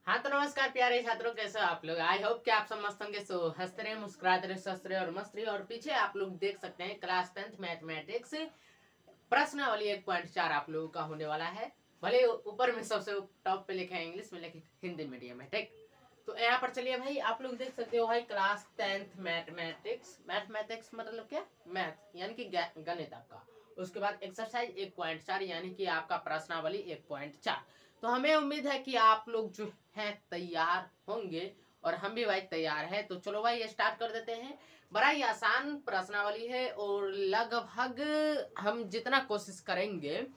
हाँ तो नमस्कार प्यारे छात्रों, कैसे हो आप लोग। आई होप कि आप सब मस्त होंगे। सो हंसते रहे, मुस्कुराते रहे, स्वस्थ रहे और मस्त रहे। और पीछे आप लोग देख सकते हैं क्लास 10th मैथमेटिक्स प्रश्नावली 1.4 आप लोगों का होने वाला है। भले ऊपर में सबसे टॉप पे लिखा है इंग्लिश में, लेकिन हिंदी मीडियम है, ठीक। तो यहाँ पर चलिए भाई, आप लोग देख सकते हो भाई क्लास 10th मैथमेटिक्स। मैथमेटिक्स मतलब क्या, मैथ यानी कि गणित आपका। उसके बाद एक्सरसाइज 1.4 यानी कि आपका प्रश्नावली 1.4। तो हमें उम्मीद है कि आप लोग जो है तैयार होंगे और हम भी भाई तैयार है। तो चलो भाई स्टार्ट कर देते हैं। बड़ा ही आसान प्रश्नावली है और लगभग हम जितना कोशिश करेंगे,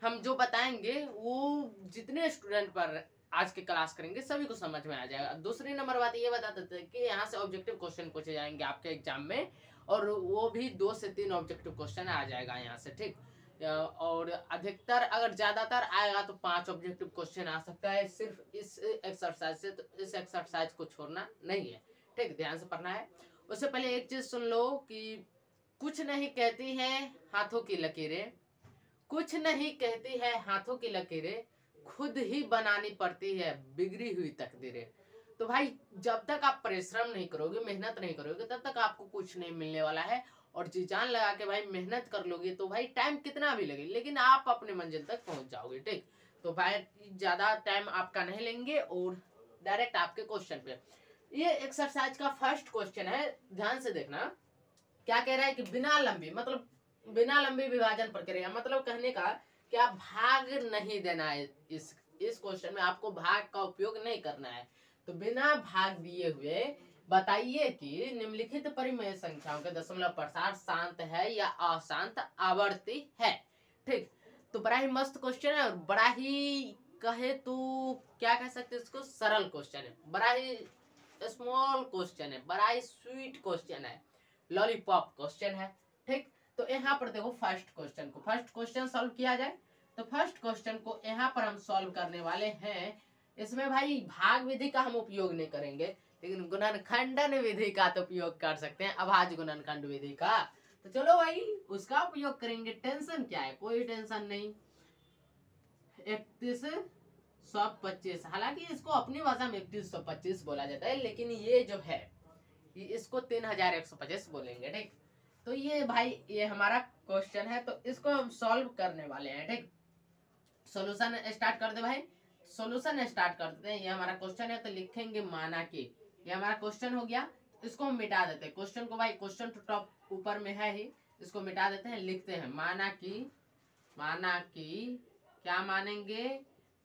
हम जो बताएंगे वो जितने स्टूडेंट पर आज की क्लास करेंगे सभी को समझ में आ जाएगा। दूसरी नंबर बात ये बता देते हैं कि यहाँ से ऑब्जेक्टिव क्वेश्चन पूछे जाएंगे आपके एग्जाम में, और वो भी 2 से 3 ऑब्जेक्टिव क्वेश्चन आ जाएगा यहाँ से, ठीक। और अधिकतर अगर ज्यादातर आएगा तो 5 ऑब्जेक्टिव क्वेश्चन आ सकता है सिर्फ इस एक्सरसाइज से। तो इस एक्सरसाइज को छोड़ना नहीं है, ठीक, ध्यान से पढ़ना है। उससे पहले एक चीज सुन लो कि कुछ नहीं कहती है हाथों की लकीरें, कुछ नहीं कहती है हाथों की लकीरें, खुद ही बनानी पड़ती है बिगड़ी हुई तकदीरें। तो भाई जब तक आप परिश्रम नहीं करोगे, मेहनत नहीं करोगे, तब तक आपको कुछ नहीं मिलने वाला है। और जी जान लगा के भाई मेहनत कर लोगे तो भाई टाइम कितना भी लगे, लेकिन आप अपने मंजिल तक पहुंच जाओगे, ठीक। तो भाई ज्यादा टाइम आपका नहीं लेंगे और डायरेक्ट आपके क्वेश्चन पे। ये एक्सरसाइज का फर्स्ट क्वेश्चन है, ध्यान से देखना। क्या कह रहा है कि बिना लंबी विभाजन प्रक्रिया, मतलब कहने का कि आप भाग नहीं देना है। इस क्वेश्चन में आपको भाग का उपयोग नहीं करना है। तो बिना भाग दिए हुए बताइए कि निम्नलिखित परिमेय संख्याओं के दशमलव प्रसार शांत है या अशांत आवर्ती है, ठीक। तो बड़ा ही मस्त क्वेश्चन है और बड़ा ही कहे तो क्या कह सकते हैं इसको, सरल क्वेश्चन है। बड़ा ही स्मॉल क्वेश्चन है, बड़ा ही स्वीट क्वेश्चन है, लॉलीपॉप क्वेश्चन है, ठीक। तो यहाँ पर देखो फर्स्ट क्वेश्चन सॉल्व किया जाए। तो फर्स्ट क्वेश्चन को यहाँ पर हम सॉल्व करने वाले हैं। इसमें भाई भाग विधि का हम उपयोग नहीं करेंगे, लेकिन गुणनखंडन विधि का तो उपयोग कर सकते हैं, अभाज्य गुणनखंड विधि का। तो चलो भाई उसका उपयोग करेंगे। टेंशन क्या है, कोई टेंशन नहीं। 3125, हालांकि इसको अपनी भाषा में 3125 बोला जाता है, लेकिन ये जो है इसको 3125 बोलेंगे, ठीक। तो ये भाई ये हमारा क्वेश्चन है, तो इसको हम सॉल्व करने वाले हैं, ठीक। सॉल्यूशन स्टार्ट कर दे भाई, सॉल्यूशन स्टार्ट कर देते हैं। ये हमारा क्वेश्चन है तो लिखेंगे माना कि, ये हमारा क्वेश्चन हो गया। इसको हम मिटा देते हैं क्वेश्चन को भाई, क्वेश्चन तो टॉप ऊपर में है ही, इसको मिटा देते हैं। लिखते हैं माना कि क्या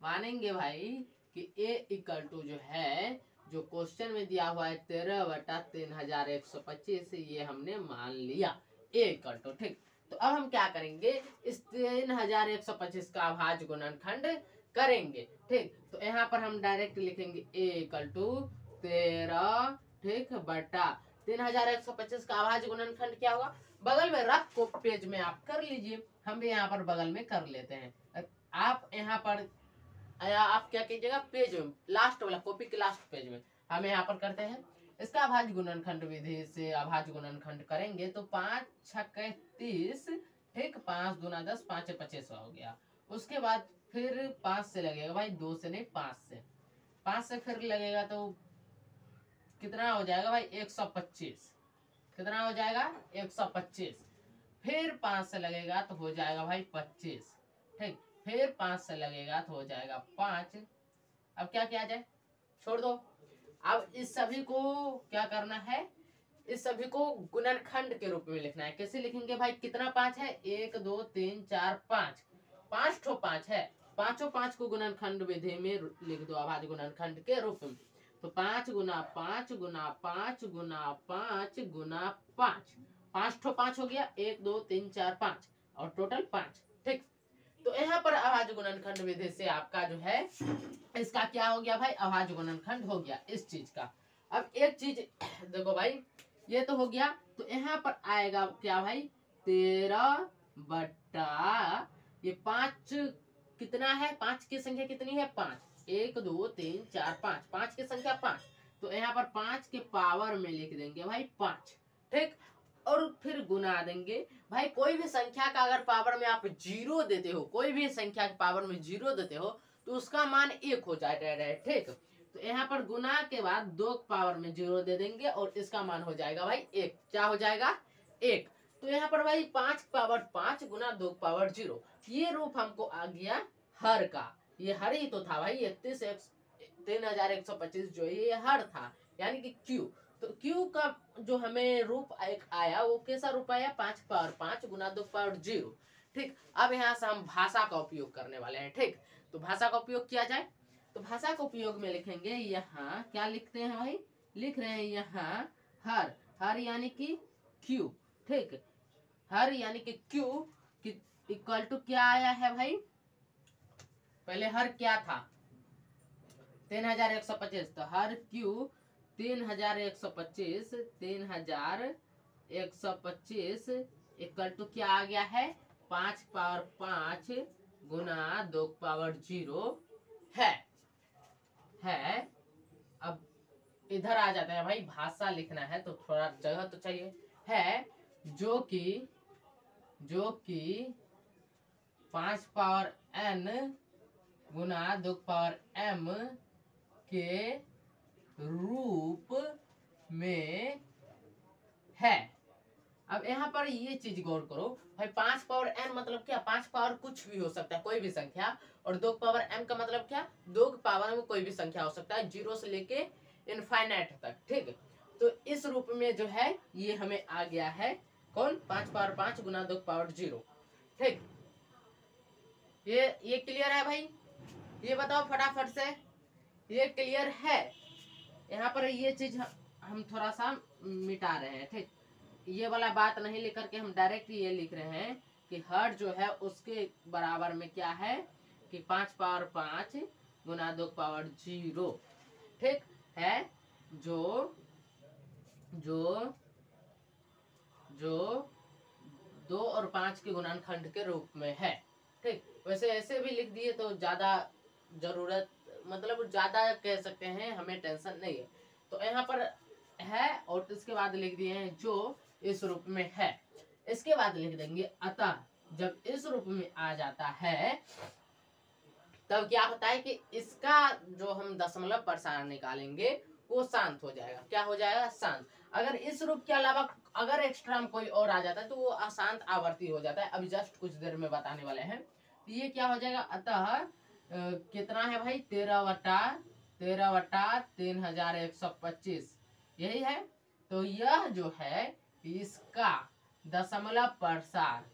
मानेंगे भाई कि a इक्वल टू जो है, जो क्वेश्चन में दिया हुआ है 13/3125, ये हमने मान लिया a इक्वल टू, ठीक। तो अब हम क्या करेंगे, इस 3125 का अभाज्य गुणनखंड करेंगे, ठीक। तो यहाँ पर हम डायरेक्ट लिखेंगे a इक्वल टू 13, ठीक, बटा 3125 का अभाज्य गुणनखंड क्या होगा, बगल में रख को पेज में आप कर लीजिए, हम भी यहाँ पर बगल में कर लेते हैं। आप यहाँ पर आप क्या कीजिएगा, पेज में लास्ट वाला कॉपी के लास्ट पेज में हम यहाँ पर करते हैं। इसका अभाज्य गुणनखंड विधि से अभाज्य गुणनखंड करेंगे तो 5 6 30, ठीक, 5 दूना 10, 5 25 हो गया। उसके बाद फिर 5 से लगेगा भाई, 2 से नहीं 5 से फिर लगेगा तो कितना हो जाएगा भाई, 125। कितना हो जाएगा, 125। फिर 5 से लगेगा तो हो जाएगा भाई 25, ठीक। फिर 5 से लगेगा तो हो जाएगा 5। अब क्या किया जाए, छोड़ दो। अब इस सभी को क्या करना है, इस सभी को गुणनखंड के रूप में लिखना है। कैसे लिखेंगे भाई, कितना 5 है, 1 2 3 4 5, 5 ठो 5 है। पांचों 5 को गुणनखंड विधि में लिख दो अभाज्य गुणनखंड के रूप में। तो 5 गुना 5 गुना 5 गुना 5 गुना 5, 5 ठो 5 हो गया, 1 2 3 4 5 और टोटल 5, ठीक। तो यहाँ पर अभाज्य गुणनखंड विधि से आपका जो है इसका क्या हो गया भाई, अभाज्य गुणनखंड हो गया इस चीज का। अब एक चीज देखो भाई, ये तो हो गया। तो यहाँ पर आएगा क्या भाई, 13 बटा ये 5 कितना है, 5 की संख्या कितनी है, 5, 1 2 3 4 5, 5 की संख्या 5। तो यहाँ पर 5 के पावर में लिख देंगे भाई 5, ठीक। और फिर गुना देंगे भाई, कोई भी संख्या का अगर पावर में आप 0 देते हो, कोई भी संख्या के पावर में 0 देते हो तो उसका मान 1 हो जाता है, ठीक। तो यहाँ पर गुना के बाद 2 पावर में 0 दे देंगे और इसका मान हो जाएगा भाई 1। क्या हो जाएगा 1। तो यहाँ पर भाई 5 पावर 5 गुना 2 पावर 0, ये रूप हमको आ गया हर का। ये हर ही तो था भाई, 31,125 जो ये हर था, यानी कि क्यू। तो क्यू का जो हमें रूप एक आया वो कैसा रूप आया, 5 पावर 5 गुना 2 पावर 0। ठीक, अब यहाँ से हम भाषा का उपयोग करने वाले हैं। ठीक, तो भाषा का उपयोग किया जाए, तो भाषा का उपयोग में लिखेंगे यहाँ, क्या लिखते हैं भाई, लिख रहे हैं यहाँ हर। हर यानी कि क्यू। ठीक, हर यानी कि क्यू इक्वल टू क्या आया है भाई, पहले हर क्या था 3125, तो हर क्यू 3125 इक्वल टू क्या आ गया है, 5 पावर 5 गुना 2 पावर 0 है। अब इधर आ जाते हैं भाई, भाषा लिखना है तो थोड़ा जगह तो चाहिए। है जो कि 5 पावर n गुना 2 पावर m के रूप में है। अब यहाँ पर ये चीज गौर करो भाई, 5 पावर n मतलब क्या, 5 पावर कुछ भी हो सकता है, कोई भी संख्या, और 2 पावर m का मतलब क्या, 2 पावर में कोई भी संख्या हो सकता है, 0 से लेके इनफाइनाइट तक। ठीक, तो इस रूप में जो है ये हमें आ गया है कौन, 5 पावर 5 गुना 2 पावर 0। ठीक, ये क्लियर है भाई, ये बताओ फटाफट से, ये क्लियर है। यहाँ पर ये चीज हम थोड़ा सा मिटा रहे हैं। ठीक, ये वाला बात नहीं लिख करके हम डायरेक्ट ये लिख रहे हैं कि हर जो है उसके बराबर में क्या है कि 5 पावर 5 गुना 2 पावर 0। ठीक है, जो 2 और 5 के गुणनखंड के रूप में है। ठीक, वैसे ऐसे भी लिख दिए तो ज्यादा जरूरत, मतलब ज्यादा कह सकते हैं, हमें टेंशन नहीं है। तो यहाँ पर है और इसके बाद लिख दिए हैं जो इस रूप में है। इसके बाद लिख देंगे अतः, जब इस रूप में आ जाता है तब क्या होता है कि इसका जो हम दशमलव प्रसार निकालेंगे वो शांत हो जाएगा। क्या हो जाएगा, शांत। अगर इस रूप के अलावा अगर एक्स्ट्रा में कोई और आ जाता है तो वो अशांत आवर्ती हो जाता है। अभी जस्ट कुछ देर में बताने वाले हैं। तो ये क्या हो जाएगा, अतः कितना है भाई, 13/3,125 यही है। तो यह जो है इसका दशमलव प्रसार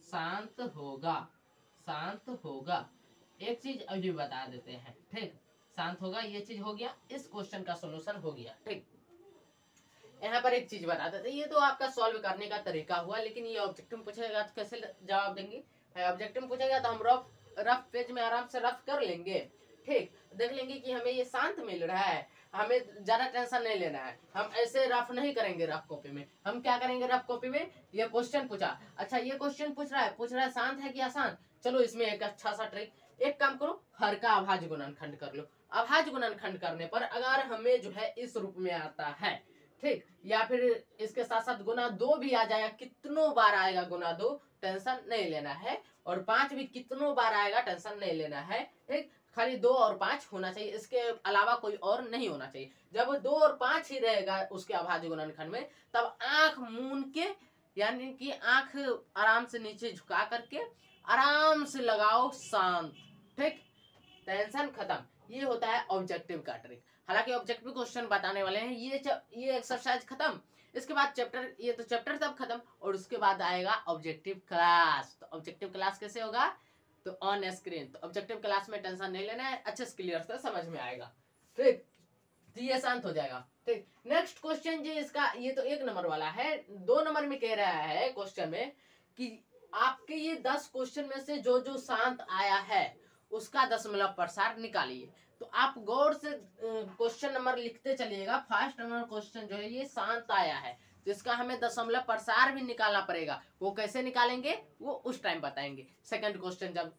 शांत होगा। एक चीज अभी बता देते हैं। ठीक, शांत होगा, ये चीज हो गया, इस क्वेश्चन का सॉल्यूशन हो गया। ठीक, यहाँ पर एक चीज बता देते, ये तो आपका सॉल्व करने का तरीका हुआ, लेकिन ये ऑब्जेक्टिव पूछेगा तो कैसे जवाब देंगे। ऑब्जेक्टिव पूछेगा तो हम रफ पेज में आराम से रफ कर लेंगे। ठीक, देख लेंगे कि हमें ये शांत मिल रहा है, हमें ज्यादा टेंशन नहीं लेना है। हम ऐसे रफ नहीं करेंगे रफ कॉपी में। हम क्या करेंगे रफ कॉपी में, ये क्वेश्चन पूछा, अच्छा ये क्वेश्चन पूछ रहा है शांत है कि आसान, चलो इसमें एक अच्छा सा ट्रिक, एक काम करो, हर का अभाज्य गुणनखंड कर लो। अभाज्य गुणनखंड करने पर अगर हमें जो है इस रूप में आता है, ठीक, या फिर इसके साथ साथ गुना 2 भी आ जाएगा, कितनों बार आएगा गुना 2 टेंशन नहीं लेना है, और 5 भी कितनों बार आएगा टेंशन नहीं लेना है। ठीक, खाली 2 और 5 होना चाहिए, इसके अलावा कोई और नहीं होना चाहिए। जब 2 और 5 ही रहेगा उसके अभाज्य गुणनखंड में, तब आंख मूंद के, यानी कि आंख आराम से नीचे झुका करके आराम से लगाओ शांत। ठीक, टेंशन खत्म। ये होता है ऑब्जेक्टिव का ट्रिक। हालांकि ऑब्जेक्टिव क्वेश्चन बताने वाले हैं, ये एक्सरसाइज खत्म। इसके बाद चैप्टर, ये तो चैप्टर तब खत्म, और उसके बाद आएगा ऑब्जेक्टिव क्लास। तो ऑब्जेक्टिव क्लास कैसे होगा, तो ऑन स्क्रीन। तो ऑब्जेक्टिव क्लास में टेंशन नहीं लेना है, अच्छे से क्लियर से समझ में आएगा। ठीक, तो ये शांत हो जाएगा। ठीक, नेक्स्ट क्वेश्चन जी, इसका ये तो 1 नंबर वाला है। 2 नंबर में कह रहा है क्वेश्चन में कि आपके ये 10 क्वेश्चन में से जो जो शांत आया है उसका दशमलव प्रसार निकालिए। तो आप गौर से क्वेश्चन नंबर लिखते चलिएगा। फर्स्ट नंबर क्वेश्चन जो है ये शांत आया है, तो इसका हमें दशमलव प्रसार भी निकालना पड़ेगा। वो कैसे निकालेंगे वो उस टाइम बताएंगे, सेकंड क्वेश्चन जब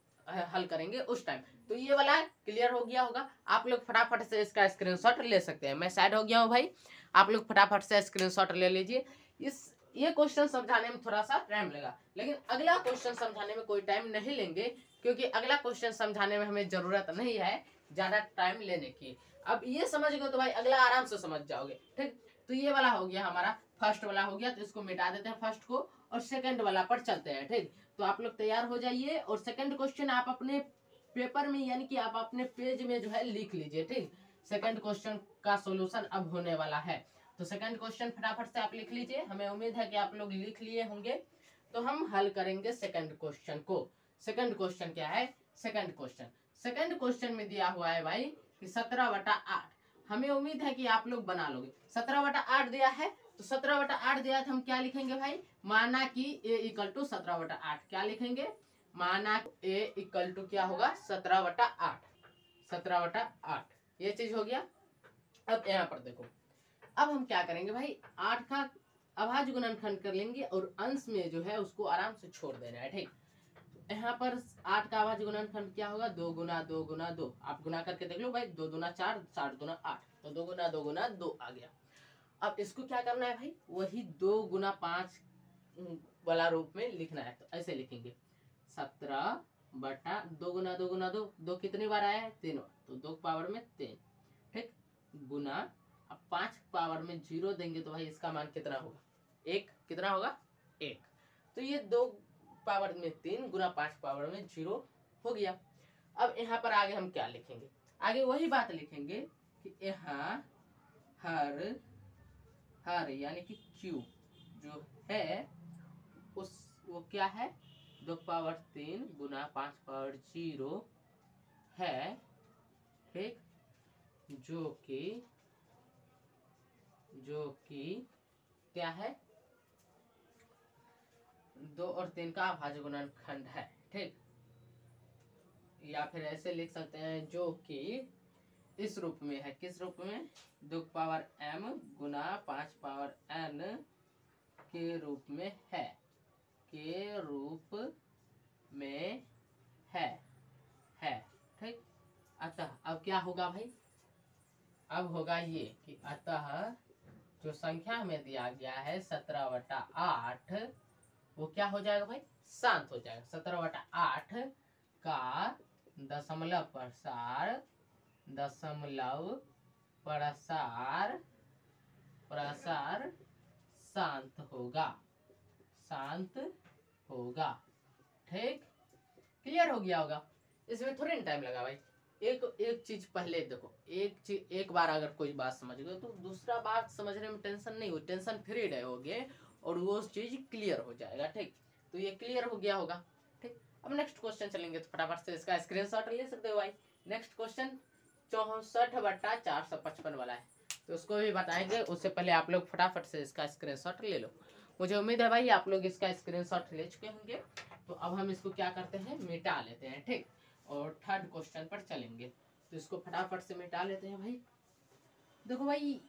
हल करेंगे उस टाइम। तो ये वाला क्लियर हो गया होगा। आप लोग फटाफट से इसका स्क्रीनशॉट ले सकते हैं। मैं साइड हो गया हूँ भाई, आप लोग फटाफट से स्क्रीनशॉट ले लीजिए। इस ये क्वेश्चन समझाने में थोड़ा सा टाइम लगा, लेकिन अगला क्वेश्चन समझाने में कोई टाइम नहीं लेंगे, क्योंकि अगला क्वेश्चन समझाने में हमें जरूरत नहीं है ज्यादा टाइम लेने की। अब ये समझ गए तो भाई अगला आराम से समझ जाओगे। ठीक, तो ये वाला हो गया हमारा, फर्स्ट वाला हो गया, तो इसको मिटा देते हैं फर्स्ट को और सेकंड वाला पर चलते हैं। ठीक, तो आप लोग तैयार हो जाइए और सेकंड क्वेश्चन आप अपने पेपर में यानी कि आप अपने पेज में जो है लिख लीजिए। ठीक, सेकंड क्वेश्चन का सोल्यूशन अब होने वाला है, तो सेकंड क्वेश्चन फटाफट से आप लिख लीजिए। हमें उम्मीद है कि आप लोग लिख लिए होंगे। तो हम हल करेंगे सेकंड क्वेश्चन को। सेकंड क्वेश्चन क्या है? सेकंड क्वेश्चन में दिया हुआ है भाई कि 17/8। हमें उम्मीद है कि आप लोग बना लोगे। 17/8 दिया है, तो 17/8 दिया है तो हम क्या लिखेंगे भाई? माना कि a इक्वल टू 17/8। क्या लिखेंगे? माना a इक्वल टू क्या होगा? 17/8। 17/8 ये चीज हो गया। अब यहाँ पर देखो, अब हम क्या करेंगे भाई? 8 का अभाज्य गुणनखंड कर लेंगे और अंश में जो है उसको आराम से छोड़ देना है। ठीक, यहाँ पर 8 का अभाज्य गुणनखंड क्या होगा? 2 गुना 2 गुना 2। आप गुना करके देख लो भाई, 2 दूना 4, 4 दूना 8, तो 2 गुना 2 गुना 2 आ गया। अब इसको क्या करना है भाई? वही 2 गुना 5 वाला रूप में लिखना है, तो ऐसे लिखेंगे 17/2 गुना 2 गुना 2। 2 कितनी बार आया है? 3 बार, तो 2 पावर में 3। ठीक, गुना, अब 5 पावर में 0 देंगे तो भाई इसका मान कितना होगा? 1। कितना होगा? 1। तो ये 2 पावर में 3 गुना 5 पावर में 0 हो गया। अब यहाँ पर आगे हम क्या लिखेंगे? आगे वही बात लिखेंगे कि यहाँ हर यानी कि क्यू जो है उस वो क्या है? 2 पावर 3 गुना 5 पावर 0 है। ठीक, जो कि क्या है? 2 और 3 का अभाज्य गुणनखंड है। ठीक, या फिर ऐसे लिख सकते हैं जो कि इस रूप में है। किस रूप में? 2 पावर m गुना 5 पावर n के रूप में है। के रूप में है। ठीक, अतः अब क्या होगा भाई? अब होगा ये कि अतः जो संख्या हमें दिया गया है 17/8, वो क्या हो जाएगा भाई? शांत हो जाएगा। 17/8 का दशमलव प्रसार शांत होगा। ठीक, क्लियर हो गया होगा। इसमें थोड़ी ना टाइम लगा भाई। एक चीज पहले देखो, एक बार अगर कोई बात समझ गए तो दूसरा बात समझने में टेंशन नहीं हो, टेंशन फ्री रहोगे और वो चीज क्लियर हो जाएगा। ठीक, तो ये क्लियर हो गया होगा। ठीक, अब नेक्स्ट क्वेश्चन चलेंगे, तो फटाफट से इसका स्क्रीनशॉट ले सकते हो भाई। नेक्स्ट क्वेश्चन 64/455 वाला है, तो उसको भी बताएंगे। उससे पहले आप लोग फटाफट से इसका स्क्रीनशॉट ले लो। मुझे उम्मीद है भाई आप लोग इसका स्क्रीनशॉट ले चुके होंगे। तो अब हम इसको क्या करते हैं? मिटा लेते हैं। ठीक, और थर्ड क्वेश्चन पर चलेंगे, तो इसको फटाफट से मिटा लेते हैं भाई। देखो भाई,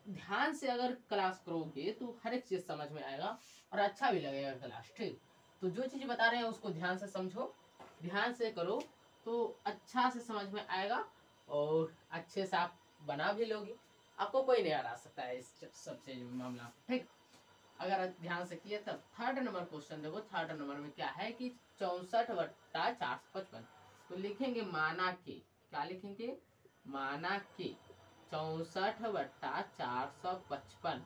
ध्यान से अगर क्लास करोगे तो हर एक चीज समझ में आएगा और अच्छा भी लगेगा क्लास। ठीक, तो जो चीज बता रहे हैं उसको ध्यान से समझो, ध्यान से करो, तो अच्छा से समझ में आएगा और अच्छे से आप बना भी लोगे। आपको कोई नहीं हरा सकता है इस सब चीज में मामला। ठीक, अगर ध्यान से किए तब। थर्ड नंबर क्वेश्चन देखो, थर्ड नंबर में क्या है कि 64/455। तो लिखेंगे माना कि, क्या लिखेंगे? माना कि 64/455।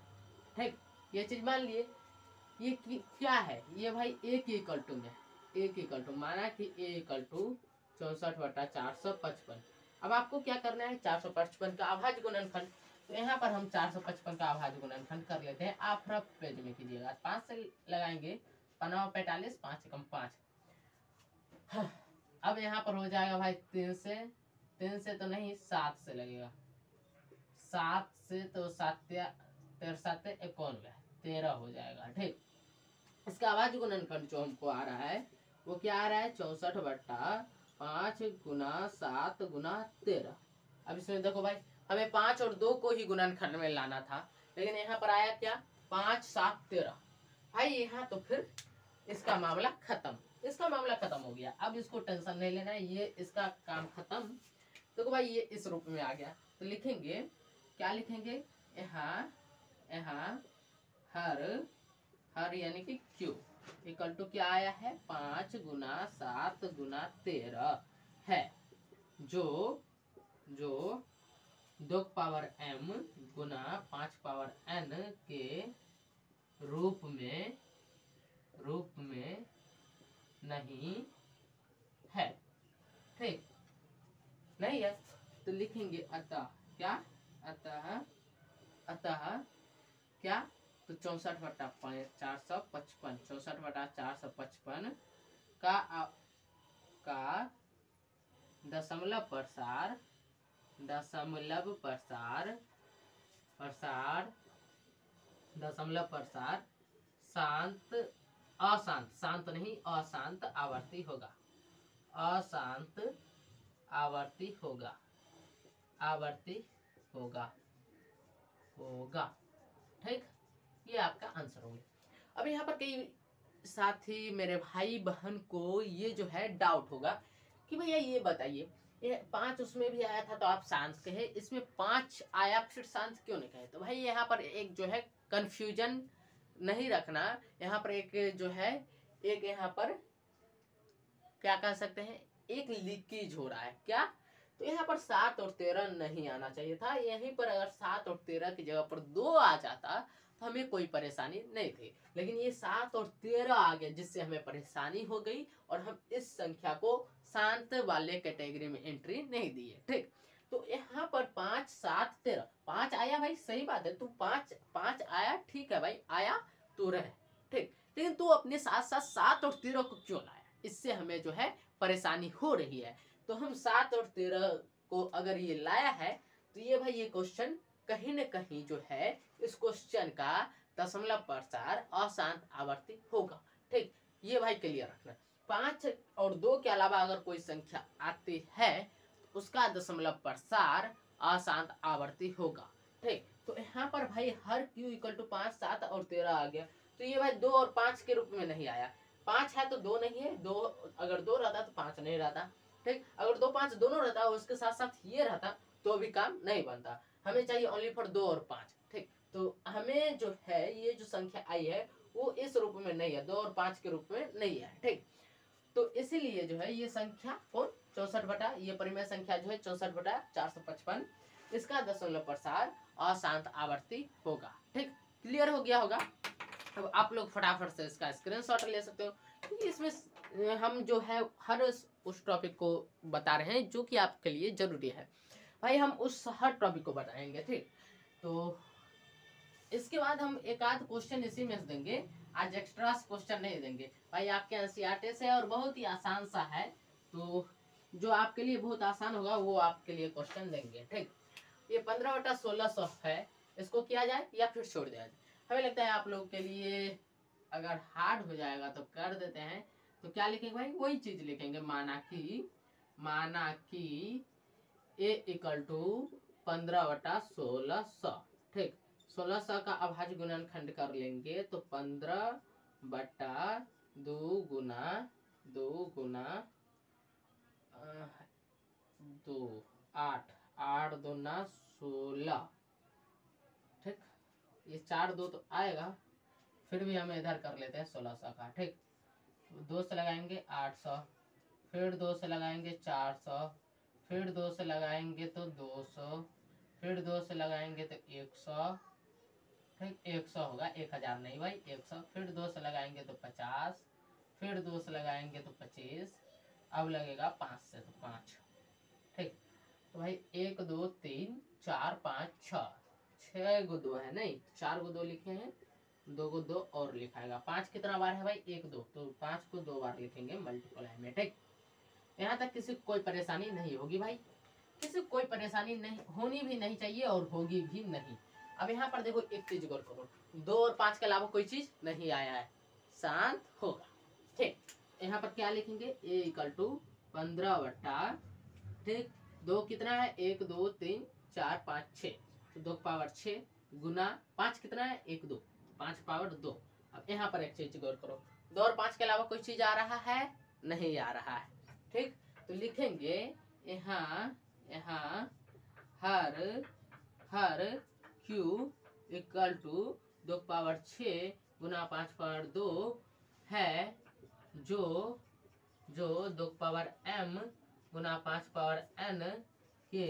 ठीक, ये चीज मान लिए। ये क्या है? ये भाई ए की इक्वल टू में, ए की इक्वल टू, माना कि ए इक्वल टू 64/455। अब आपको क्या करना है? 455 का अभाज्य गुणनखंड। तो यहाँ पर हम 455 का अभाज्य गुणनखंड कर लेते हैं। आप रफ पेज में कीजिएगा। 5 से लगाएंगे, 45, 5 एकम 5। अब यहाँ पर हो जाएगा भाई 3 से तो नहीं, 7 से लगेगा। 7 से तो 7 7 91, 13 हो जाएगा। ठीक, इसका अभाज्य गुणनखंड जो हमको आ रहा है वो क्या आ रहा है? 64/5 गुना 7 गुना 13। अब इसमें देखो भाई, हमें 5 और 2 को ही गुणनखंड में लाना था, लेकिन यहाँ पर आया क्या? 5, 7, 13। भाई यहाँ तो फिर इसका मामला खत्म, हो गया। अब इसको टेंशन नहीं लेना है, ये इसका काम खत्म। देखो भाई ये इस रूप में आ गया, तो लिखेंगे, क्या लिखेंगे? यहाँ हर हर यानी कि क्यू इक्वल टू क्या आया है 5 गुना 7 गुना 13 है, जो जो 2 पावर m गुना 5 पावर n के रूप में नहीं है। ठीक, नहीं है तो लिखेंगे अतः क्या, अतः क्या, तो 64/455 64/455 का दशमलव प्रसार शांत शांत नहीं अशांत आवर्ती होगा, अशांत आवर्ती होगा। ठीक, ये आपका आंसर हो गया। अब यहाँ पर कई साथी मेरे भाई बहन को ये जो है डाउट होगा कि भैया ये बताइए, ये 5 उसमें भी आया था तो आप शांत कहे, इसमें 5 आया फिर शांत क्यों नहीं कहे? तो भाई यहाँ पर एक जो है कंफ्यूजन नहीं रखना, यहाँ पर एक जो है एक यहाँ पर क्या कह सकते हैं एक लीकेज हो रहा है। क्या? तो यहाँ पर 7 और 13 नहीं आना चाहिए था, यहीं पर अगर 7 और 13 की जगह पर 2 आ जाता तो हमें कोई परेशानी नहीं थी, लेकिन ये 7 और 13 आ गया जिससे हमें परेशानी हो गई और हम इस संख्या को शांत वाले कैटेगरी में एंट्री नहीं दी है। ठीक, तो यहाँ पर 5 7 13 5 आया भाई, सही बात है, तू 5 आया, ठीक है भाई आया तो रहे, ठीक, लेकिन तू अपने साथ साथ 7 और 13 को क्यों लाया? इससे हमें जो है परेशानी हो रही है। तो हम 7 और 13 को अगर ये लाया है तो ये भाई ये क्वेश्चन कहीं न कहीं जो है इस क्वेश्चन का दशमलव प्रसार अशांत आवर्ती होगा। ठीक, ये भाई क्लियर रखना। 5 और 2 के अलावा अगर कोई संख्या आती है तो उसका दशमलव प्रसार अशांत आवर्ती होगा। ठीक, तो यहाँ पर भाई हर q इक्वल टू 5 7 और 13 आ गया, तो ये भाई 2 और 5 के रूप में नहीं आया। 5 है तो 2 नहीं है, 2 अगर 2 रहता तो 5 नहीं रहता। ठीक, अगर 2 5 दोनों रहता और उसके साथ साथ ये रहता तो भी काम नहीं बनता। हमें चाहिए ओनली फॉर 2 और 5। ठीक, तो हमें जो है ये जो संख्या आई है वो इस रूप में नहीं है, 2 और 5 के रूप में नहीं है। ठीक, तो इसीलिए जो है ये संख्या कौन 64 बटा ये परिमेय संख्या जो है 64/455 इसका दशमलव प्रसार अशांत आवर्ती होगा। ठीक, क्लियर हो गया होगा। अब आप लोग फटाफट से इसका स्क्रीनशॉट ले सकते हो, क्योंकि इसमें हम जो है हर उस टॉपिक को बता रहे हैं जो कि आपके लिए जरूरी है। भाई हम उस हर टॉपिक को बताएंगे। ठीक, तो इसके बाद हम एक आध क्वेश्चन इसी में देंगे, आज एक्स्ट्रा क्वेश्चन नहीं देंगे भाई, आपके एनसीईआरटी से और बहुत ही आसान सा है, तो जो आपके लिए बहुत आसान होगा वो आपके लिए क्वेश्चन देंगे। ठीक, ये 15/1600 है, इसको किया जाए या फिर छोड़ दिया जाए? हमें लगता है आप लोगों के लिए अगर हार्ड हो जाएगा तो कर देते हैं। तो क्या लिखेंगे भाई, वही चीज लिखेंगे, माना कि a इक्वल टू 15/1600। ठीक, 1600 का अभाज्य गुणनखंड कर लेंगे तो 15/2 गुना 2 8 8 दूना 16। ठीक, ये 4 2 तो आएगा, फिर भी हम इधर कर लेते हैं 1600 का। ठीक, 2 से लगाएंगे 800, फिर 2 से लगाएंगे 400, फिर 2 से लगाएंगे तो 200, फिर 2 से लगाएंगे तो 100। ठीक, 100 होगा, 1000 नहीं भाई 100, फिर 2 से लगाएंगे तो 50, फिर 2 से लगाएंगे तो 25, अब लगेगा 5 से तो 5। ठीक, तो भाई 1 2 3 4 5 6 गो 2 है, नहीं 4 गो 2 लिखे हैं, 2 गो 2 और लिखाएगा। 5 कितना बार है भाई 1 2, तो 5 को 2 बार लिखेंगे मल्टीप्लाई में। ठीक, यहाँ तक किसी को कोई परेशानी नहीं होगी भाई, किसी को कोई परेशानी नहीं होनी भी नहीं चाहिए और होगी भी नहीं। अब यहाँ पर देखो एक चीज गौर करो, 2 और 5 के अलावा कोई चीज नहीं आया है, शांत होगा। ठीक, यहाँ पर क्या लिखेंगे a इक्वल टू 15 ठीक 2 कितना है 1 2 3 4 5 6, तो 2 पावर 6 गुना 5 कितना है 1 2 5 पावर 2। अब यहाँ पर एक चीज गौर करो, 2 और 5 के अलावा कोई चीज आ रहा है, नहीं आ रहा है। ठीक, तो लिखेंगे यहाँ हर q इक्वल टू 2 पावर 6 गुना 5 पावर 2 है, जो जो 2 पावर m गुना 5 पावर n के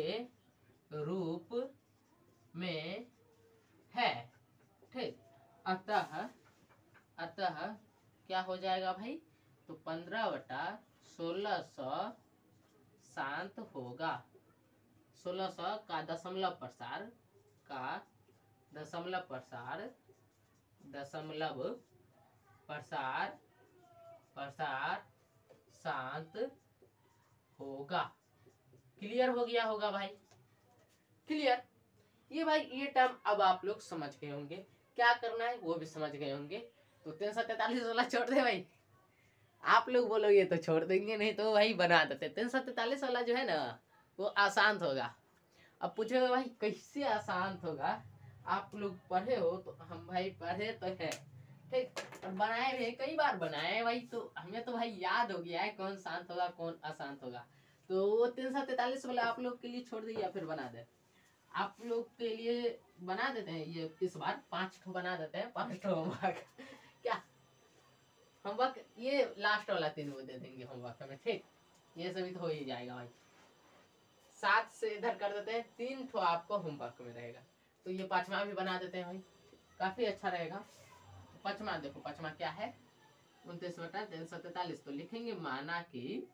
रूप में है। ठीक, अतः अतः क्या हो जाएगा भाई, तो 15/1600 शांत होगा। 1600 का दशमलव प्रसार शांत होगा। क्लियर हो गया होगा भाई, क्लियर। ये भाई ये टर्म अब आप लोग समझ गए होंगे, क्या करना है वो भी समझ गए होंगे। तो 343 वाला छोड़ दे भाई, आप लोग बोलोगे तो छोड़ देंगे, नहीं तो भाई बना देते। 343 वाला जो है ना वो आसान होगा। अब पूछे भाई कैसे आसान होगा, आप लोग पढ़े हो तो हम भाई पढ़े तो है, ठीक, और बनाए भी कई बार बनाए भाई, तो हमें तो भाई याद हो गया है कौन शांत होगा कौन अशांत होगा। तो वो 343 वाला आप लोग के लिए छोड़ दे या फिर बना दे, आप लोग के लिए बना देते हैं। ये इस बार 5 ठो बना देते हैं, 5 ठो होमवर्क क्या होमवर्क, ये लास्ट वाला 3 वो दे देंगे होमवर्क में, ठीक, ये सभी तो हो ही जाएगा भाई। 7 से इधर कर देते हैं, 3 ठो आपको होमवर्क में रहेगा। तो ये 5वां भी बना देते हैं भाई, काफी अच्छा रहेगा। 5वां देखो, 5वां क्या है, 29/343। तो लिखेंगे माना कि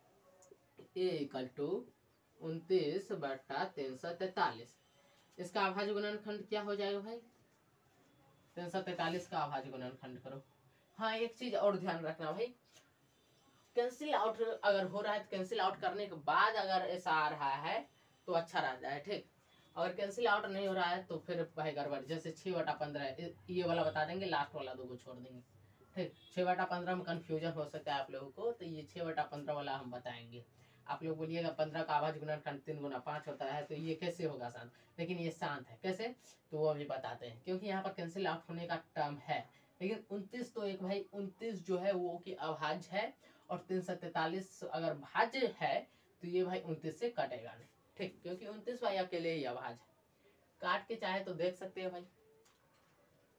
a इक्वल टू 29/343। इसका अभाज्य गुणनखंड क्या हो जाएगा भाई, 343 का अभाज्य गुणनखंड करो। हाँ एक चीज और ध्यान रखना भाई, कैंसिल आउट अगर हो रहा है तो कैंसिल आउट करने के बाद अगर ऐसा आ रहा है तो अच्छा रहता है, ठीक। अगर कैंसिल आउट नहीं हो रहा है तो फिर भाई गड़बड़, जैसे 6/15 ये वाला बता देंगे, लास्ट वाला 2 को छोड़ देंगे, ठीक। 6/15 में कंफ्यूजन हो सकता है आप लोगों को, तो ये 6/15 वाला हम बताएंगे। आप लोग बोलिएगा 15 का अभाज्य गुणनखंड 3 गुना 5 होता है, तो ये कैसे होगा शांत, लेकिन ये शांत है कैसे, तो वो अभी बताते हैं, क्योंकि यहाँ पर कैंसिल आउट होने का टर्म है। लेकिन 29 तो एक भाई 29 जो है वो की अभाज्य है, और 343 अगर भाज्य है तो ये भाई 29 से कटेगा नहीं, ठीक, क्योंकि 29 भाई अकेले ही अभाज्य है। काट के चाहे तो देख सकते हैं भाई,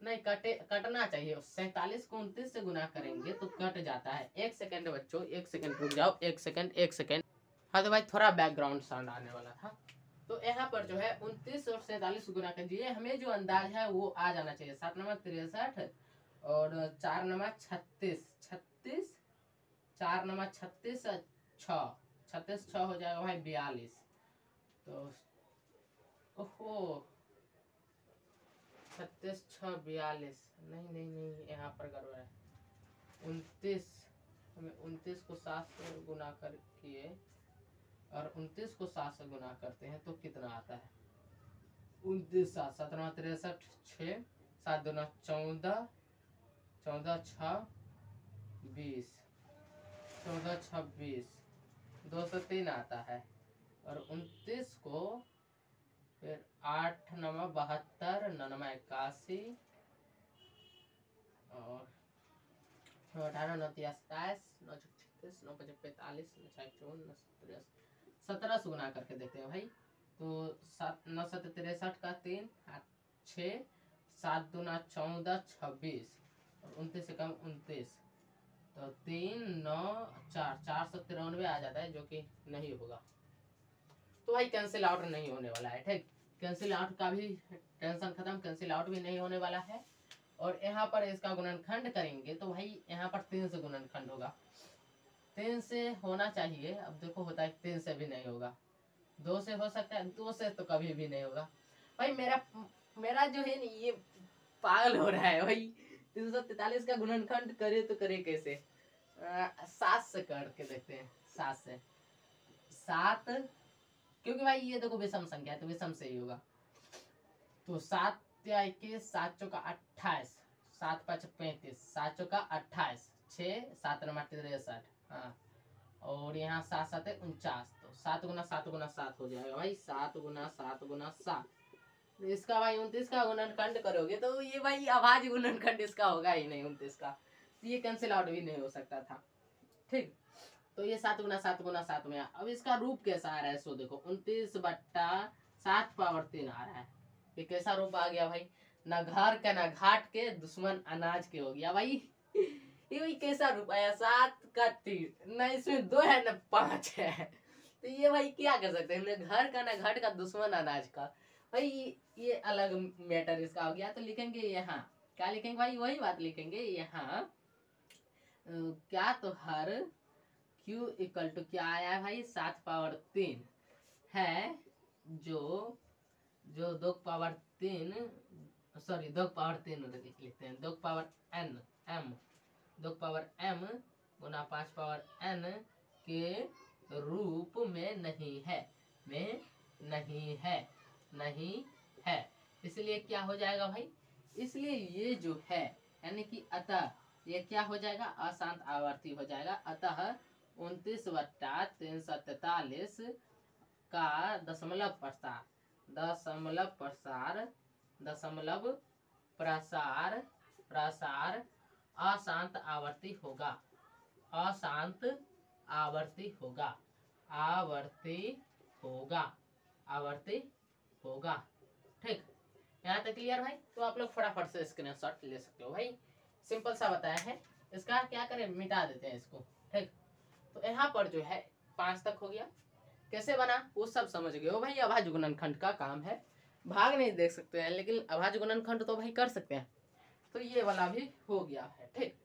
नहीं कटना चाहिए। 47 को 29 से गुना करेंगे तो कट जाता है। 1 सेकंड बच्चों, 1 सेकंड रुक जाओ, 1 सेकंड। हाँ तो भाई थोड़ा बैकग्राउंड साउंड आने वाला था। तो यहाँ पर जो है 29 और 47 गुना कीजिए, हमें जो अंदाज है वो आ जाना चाहिए। 7 नंबर 63 और 4 नंबर 36, 4 नंबर 36 36 6 हो जाएगा भाई 42। तो ओहो 36 6 42, नहीं यहाँ पर गड़बड़ है। 29 हमें 29 को 7 से गुना कर किए और 29 को 7 से गुना करते हैं तो कितना आता है, 29 7 7 9 63 6 7 2 14 14 6 20 14 26 203 आता है। और 29 को फिर 8 9 72 9 9 81 और 18 9 27 9 36 9 5 45 9 54 9 17 से गुना करके देखते हैं भाई। तो 9 7 63 का 3 6 7 2 14 26 और 29 से कम 29, तो 3 9 4 493 आ जाता है, जो कि नहीं होगा। तो भाई कैंसिल आउट नहीं होने वाला है, ठीक। कैंसिल आउट का भी टेंशन खत्म, कैंसिल आउट भी नहीं होने वाला है। और यहाँ पर इसका गुणनखंड करेंगे तो भाई यहाँ पर 3 से गुणनखंड होगा, 3 से होना चाहिए। अब देखो होता है 3 से भी नहीं होगा, 2 से हो सकता है, 2 से तो कभी भी नहीं होगा भाई। मेरा जो है ये पागल हो रहा है भाई। 343 का गुणनखंड करे तो करे कैसे, 7 से करके देखते हैं। 7 से 7, क्योंकि भाई ये देखो विषम संख्या है तो विषम से ही होगा। तो 7 के 7 चौका 28, 7 5 35, 7 चौका 28, 6 7 9 63, हाँ, और यहाँ 7 7 49, तो 7 गुना 7 गुना 7 हो जाएगा भाई, 7 गुना 7 गुना 7। इसका भाई 29 का गुणनखंड करोगे तो ये भाई अभाज्य गुणनखंड इसका होगा ही नहीं 29 का, तो ये कैंसिल आउट भी नहीं हो सकता था, ठीक। तो ये 7 गुना 7 गुना 7 में। अब इसका रूप कैसा आ रहा है, सो देखो 29/7 पावर 3 आ रहा है, ये कैसा रूप आ गया भाई। ना घर का ना घाट के, दुश्मन अनाज के हो गया भाई। ये भाई कैसा रुपया, 7 का 3, ना इसमें 2 है ना 5 है। तो ये भाई क्या कर सकते हैं, ना घर का ना घाट का, दुश्मन अनाज का। भाई ये अलग मैटर इसका हो गया। तो लिखेंगे यहाँ, क्या लिखेंगे भाई, वही बात लिखेंगे यहाँ। क्या तो हर Q इक्वल टू क्या आया है भाई, 7 पावर 3 है, जो जो 2 पावर 3, सॉरी 2 पावर 3 लिखते हैं, 2 power n m, 2 power m गुना 5 पावर n के रूप में नहीं है, में नहीं है, नहीं है। इसलिए क्या हो जाएगा भाई, इसलिए ये जो है यानी कि अतः ये क्या हो जाएगा, अशांत आवर्ती हो जाएगा। अतः 29/343 का दशमलव प्रसार, दशमलव प्रसार, दशमलव प्रसार, प्रसार अशांत आवर्ती होगा, अशांत आवर्ती होगा, आवर्ती होगा, आवर्ती होगा। ठीक, यहाँ तक क्लियर भाई। तो आप लोग फटाफट से स्क्रीनशॉट ले सकते हो भाई, सिंपल सा बताया है। इसका क्या करें, मिटा देते हैं इसको। ठीक, तो यहाँ पर जो है 5 तक हो गया। कैसे बना वो सब समझ गए हो भाई। अभाज्य गुणनखंड का काम है, भाग नहीं देख सकते हैं, लेकिन अभाज्य गुणनखंड तो भाई कर सकते हैं। तो ये वाला भी हो गया है। ठीक,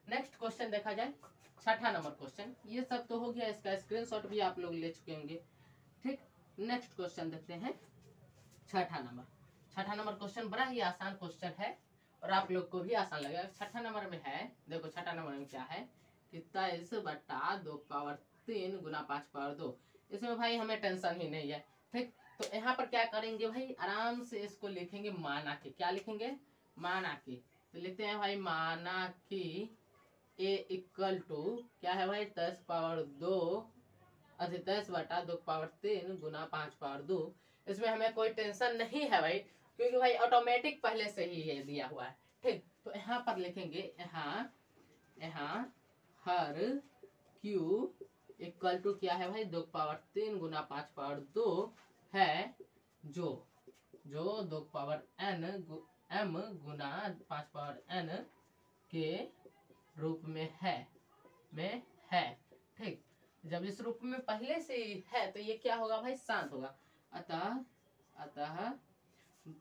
नेक्स्ट क्वेश्चन देखा जाए, 6ठा नंबर क्वेश्चन। ये सब तो हो गया, इसका स्क्रीनशॉट भी आप लोग ले चुके होंगे। ठीक, नेक्स्ट क्वेश्चन देखते हैं, 6ठा नंबर। 6ठा नंबर क्वेश्चन बड़ा ही आसान क्वेश्चन है और आप लोग को भी आसान लगेगा। 6ठा नंबर में है, देखो 6ठा नंबर में क्या है कि 23/2 पावर 3 गुना 5 पावर 2। इसमें भाई हमें टेंशन ही नहीं है। ठीक, तो यहाँ पर क्या करेंगे भाई, आराम से इसको लिखेंगे माना के। क्या लिखेंगे, माना के। तो लिखते हैं भाई माना कि ए इक्वल टू क्या है भाई, 10 पावर 2 अधिक 10/2 पावर 3 गुना 5 पावर 2। इसमें हमें कोई टेंशन नहीं है भाई, क्योंकि भाई ऑटोमेटिक पहले से ही ये दिया हुआ है। ठीक, तो यहाँ पर लिखेंगे, यहाँ यहाँ हर Q इक्वल टू क्या है भाई, 2 पावर 3 गुना 5 पावर 2 है, जो 2 पावर n m गुना 5 पावर n के रूप में है, में है। ठीक, जब इस रूप में पहले से ही है तो ये क्या होगा भाई, शांत होगा। अतः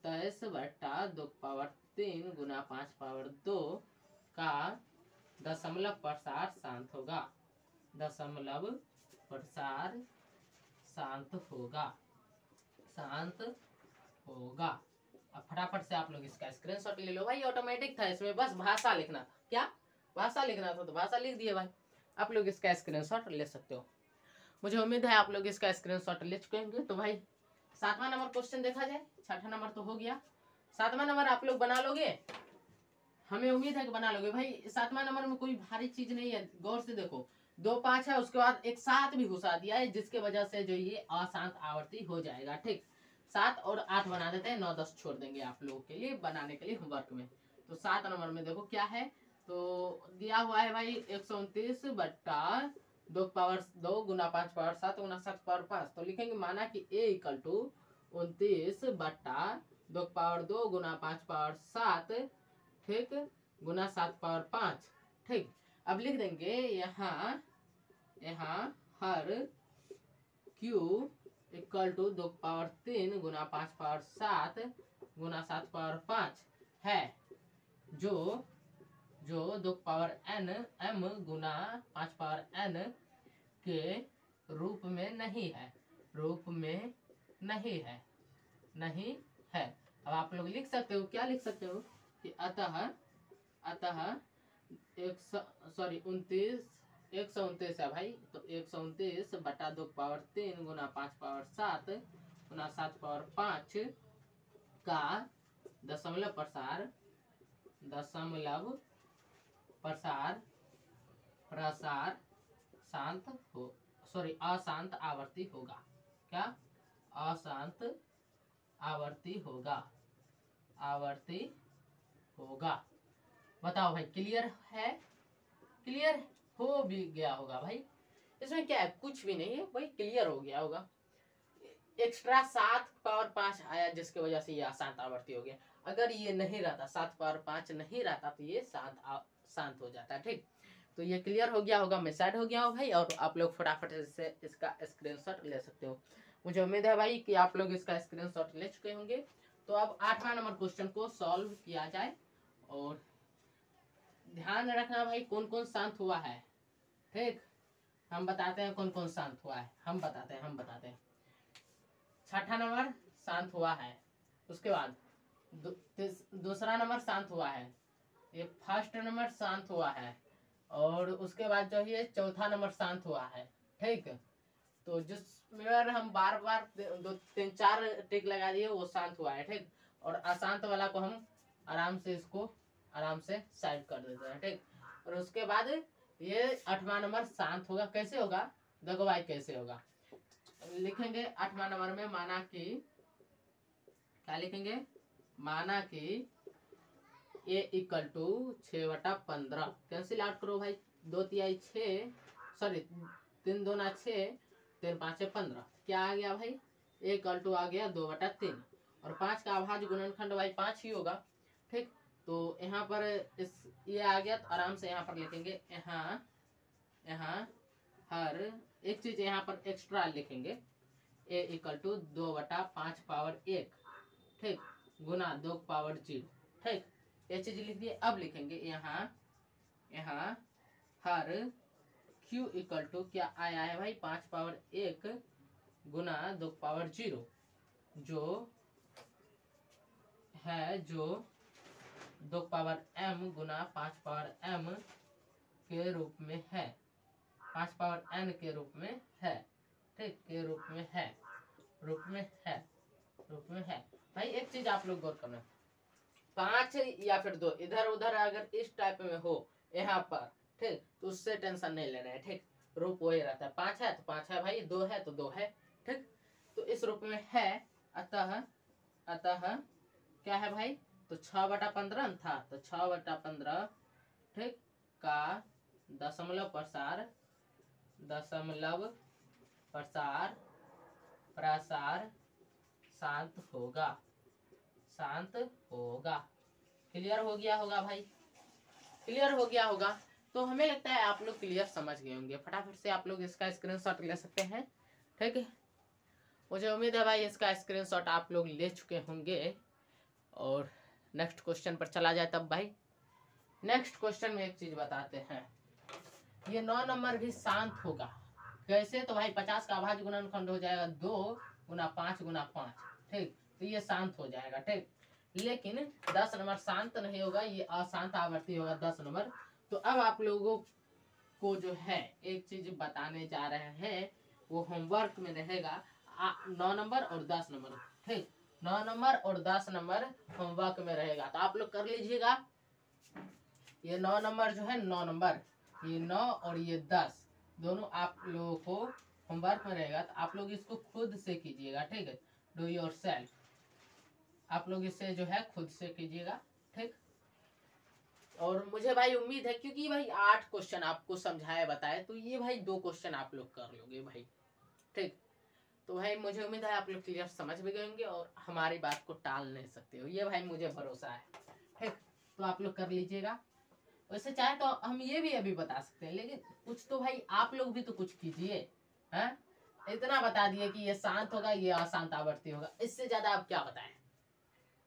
23/2 पावर 3 गुना 5 पावर 2 का दशमलव प्रसार शांत होगा, दशमलव प्रसार शांत होगा, शांत होगा। अब फटाफट से आप लोग इसका स्क्रीनशॉट ले लो भाई, ऑटोमेटिक था, इसमें बस भाषा लिखना था। क्या भाषा लिखना था, तो भाषा लिख दिए भाई। आप लोग इसका स्क्रीनशॉट ले सकते हो। मुझे उम्मीद है आप लोग इसका स्क्रीनशॉट ले चुके होंगे। तो भाई 7वां नंबर क्वेश्चन देखा जाए, 6ठा नंबर तो हो गया, 7वां नंबर आप लोग बना लोगे, हमें उम्मीद है कि बना लोगे भाई। 7वां नंबर में कोई भारी चीज नहीं है, गौर से देखो, 2 5 है, उसके बाद एक 7 भी घुसा दिया है, जिसके वजह से जो ये अशांत आवर्ती हो जाएगा। ठीक, 7 और 8 बना देते हैं, 9 10 छोड़ देंगे आप लोगों के लिए बनाने के लिए होमवर्क में। तो 7 नंबर में देखो क्या है, तो दिया हुआ है भाई 129/2 पावर 2 गुना 5 पावर 7 गुना 7 पावर 5। तो लिखेंगे माना कि a इक्वल टू 29/2 पावर 2 गुना 5 पावर 7, ठीक, गुना 7 पावर 5। ठीक, अब लिख देंगे यहाँ, यहाँ हर Q इक्वल टू 2 पावर 3 गुना 5 पावर 7 गुना 7 पावर 5 है, जो 2 पावर n m गुना 5 पावर n के रूप में नहीं है, रूप में नहीं है, नहीं है। अब आप लोग लिख सकते हो, क्या लिख सकते हो कि अतः 129 है भाई, तो 129/2 पावर 3 गुना 5 पावर 7 गुना 7 पावर 5 का दशमलव प्रसार, दशमलव प्रसार, प्रसार शांत हो, सॉरी अशांत आवर्ती होगा। क्या, अशांत आवर्ती होगा, आवर्ती होगा। बताओ भाई, क्लियर है, क्लियर हो भी गया होगा भाई। इसमें क्या है, कुछ भी नहीं है भाई, क्लियर हो गया होगा। एक्स्ट्रा 7 पावर 5 आया, जिसकी वजह से ये अशांत आवर्ती हो गया। अगर ये नहीं रहता 7 पावर 5 नहीं रहता तो ये शांत हो जाता। ठीक, तो ये क्लियर हो गया होगा, मिसाइड हो गया हो भाई, और आप लोग फटाफट से इसका स्क्रीनशॉट ले सकते हो। मुझे उम्मीद है भाई कि आप लोग इसका स्क्रीनशॉट ले चुके होंगे। तो अब 8वां नंबर क्वेश्चन को सॉल्व किया जाए, और ध्यान रखना भाई कौन कौन शांत हुआ है। ठीक, हम बताते हैं कौन कौन शांत हुआ है, हम बताते हैं। 6ठा नंबर शांत हुआ है, उसके बाद दूसरा नंबर शांत हुआ है, ये फर्स्ट नंबर शांत हुआ है, और उसके बाद जो है 4था नंबर शांत हुआ है। ठीक, तो जिसमें हम बार बार 2 3 4 टिक लगा दिए वो शांत हुआ है। ठीक, और अशांत वाला को हम इसको आराम से साइड कर देते हैं। ठीक, और उसके बाद ये 8वां नंबर शांत होगा। कैसे होगा देखो भाई, कैसे होगा लिखेंगे 8वां नंबर में, माना कि क्या लिखेंगे, माना कि ए इक्वल टू 6/15, कैंसिल आउट करो भाई, 2 तिहाई 6, सॉरी 3 दूना 6, 3 5 15, क्या आ गया भाई, ए इक्वल टू आ गया 2/3, और 5 का अभाज्य गुणनखंड भाई 5 ही होगा। ठीक, तो यहाँ पर इस ये आ गया, तो आराम से यहाँ पर लिखेंगे, यहाँ हर एक चीज यहाँ पर एक्स्ट्रा लिखेंगे, ए इक्वल टू 2/5 पावर 1, ठीक, गुना 2 पावर 0। ठीक, ये चीज लिख दिए। अब लिखेंगे यहाँ हर Q इक्वल टू क्या आया है भाई, 5 पावर 1 गुना 2 पावर 0, जो 2 पावर m गुना 5 पावर m के रूप में है, 5 पावर n के रूप में है। ठीक, के रूप में है भाई। एक चीज आप लोग गौर करना, 5 या फिर 2 इधर उधर अगर इस टाइप में हो यहाँ पर, ठीक, तो उससे टेंशन नहीं लेना है। ठीक, रूप वही रहता है, 5 है तो 5 है भाई, 2 है तो 2 है। ठीक, तो इस रूप में है, अतः क्या है भाई, तो 6/15 था, तो 6/15, ठीक, का दशमलव प्रसार शांत होगा। क्लियर हो गया होगा भाई, क्लियर हो गया होगा। तो हमें लगता है आप लोग क्लियर समझ गए होंगे, फटाफट से आप लोग इसका स्क्रीनशॉट ले सकते हैं। ठीक है, मुझे उम्मीद है भाई इसका स्क्रीनशॉट आप लोग ले चुके होंगे। और नेक्स्ट क्वेश्चन पर चला जाए तब भाई। नेक्स्ट क्वेश्चन में एक चीज बताते हैं, ये 9 नंबर भी शांत होगा। कैसे, तो भाई 50 का अभाज्य गुणनखंड हो जाएगा 2 गुना 5 गुना 5। ठीक, तो ये शांत हो जाएगा। ठीक, लेकिन 10 नंबर शांत नहीं होगा, ये अशांत आवर्ती होगा 10 नंबर। तो अब आप लोगों को जो है एक चीज बताने जा रहे हैं, वो होमवर्क में रहेगा 9 नंबर और 10 नंबर। ठीक, 9 नंबर और 10 नंबर होमवर्क में रहेगा, तो आप लोग कर लीजिएगा। ये 9 नंबर जो है, 9 नंबर, ये 9 और ये 10 दोनों आप लोगों को होमवर्क में रहेगा, तो आप लोग इसको खुद से कीजिएगा। ठीक है, डू योर सेल्फ, आप लोग इसे जो है खुद से कीजिएगा। ठीक, और मुझे भाई उम्मीद है, क्योंकि भाई 8 क्वेश्चन आपको समझाया बताए, तो ये भाई 2 क्वेश्चन आप लोग कर लोगे भाई। ठीक, तो भाई मुझे उम्मीद है आप लोग क्लियर समझ भी गए होंगे और हमारी बात को टाल नहीं सकते हो, ये भाई मुझे भरोसा है। ठीक, तो आप लोग कर लीजिएगा। वैसे चाहे तो हम ये भी अभी बता सकते हैं, लेकिन कुछ तो भाई आप लोग भी तो कुछ कीजिए। हैं, इतना बता दिए कि ये शांत होगा, ये अशांत आवर्ती होगा, इससे ज्यादा आप क्या बताएं।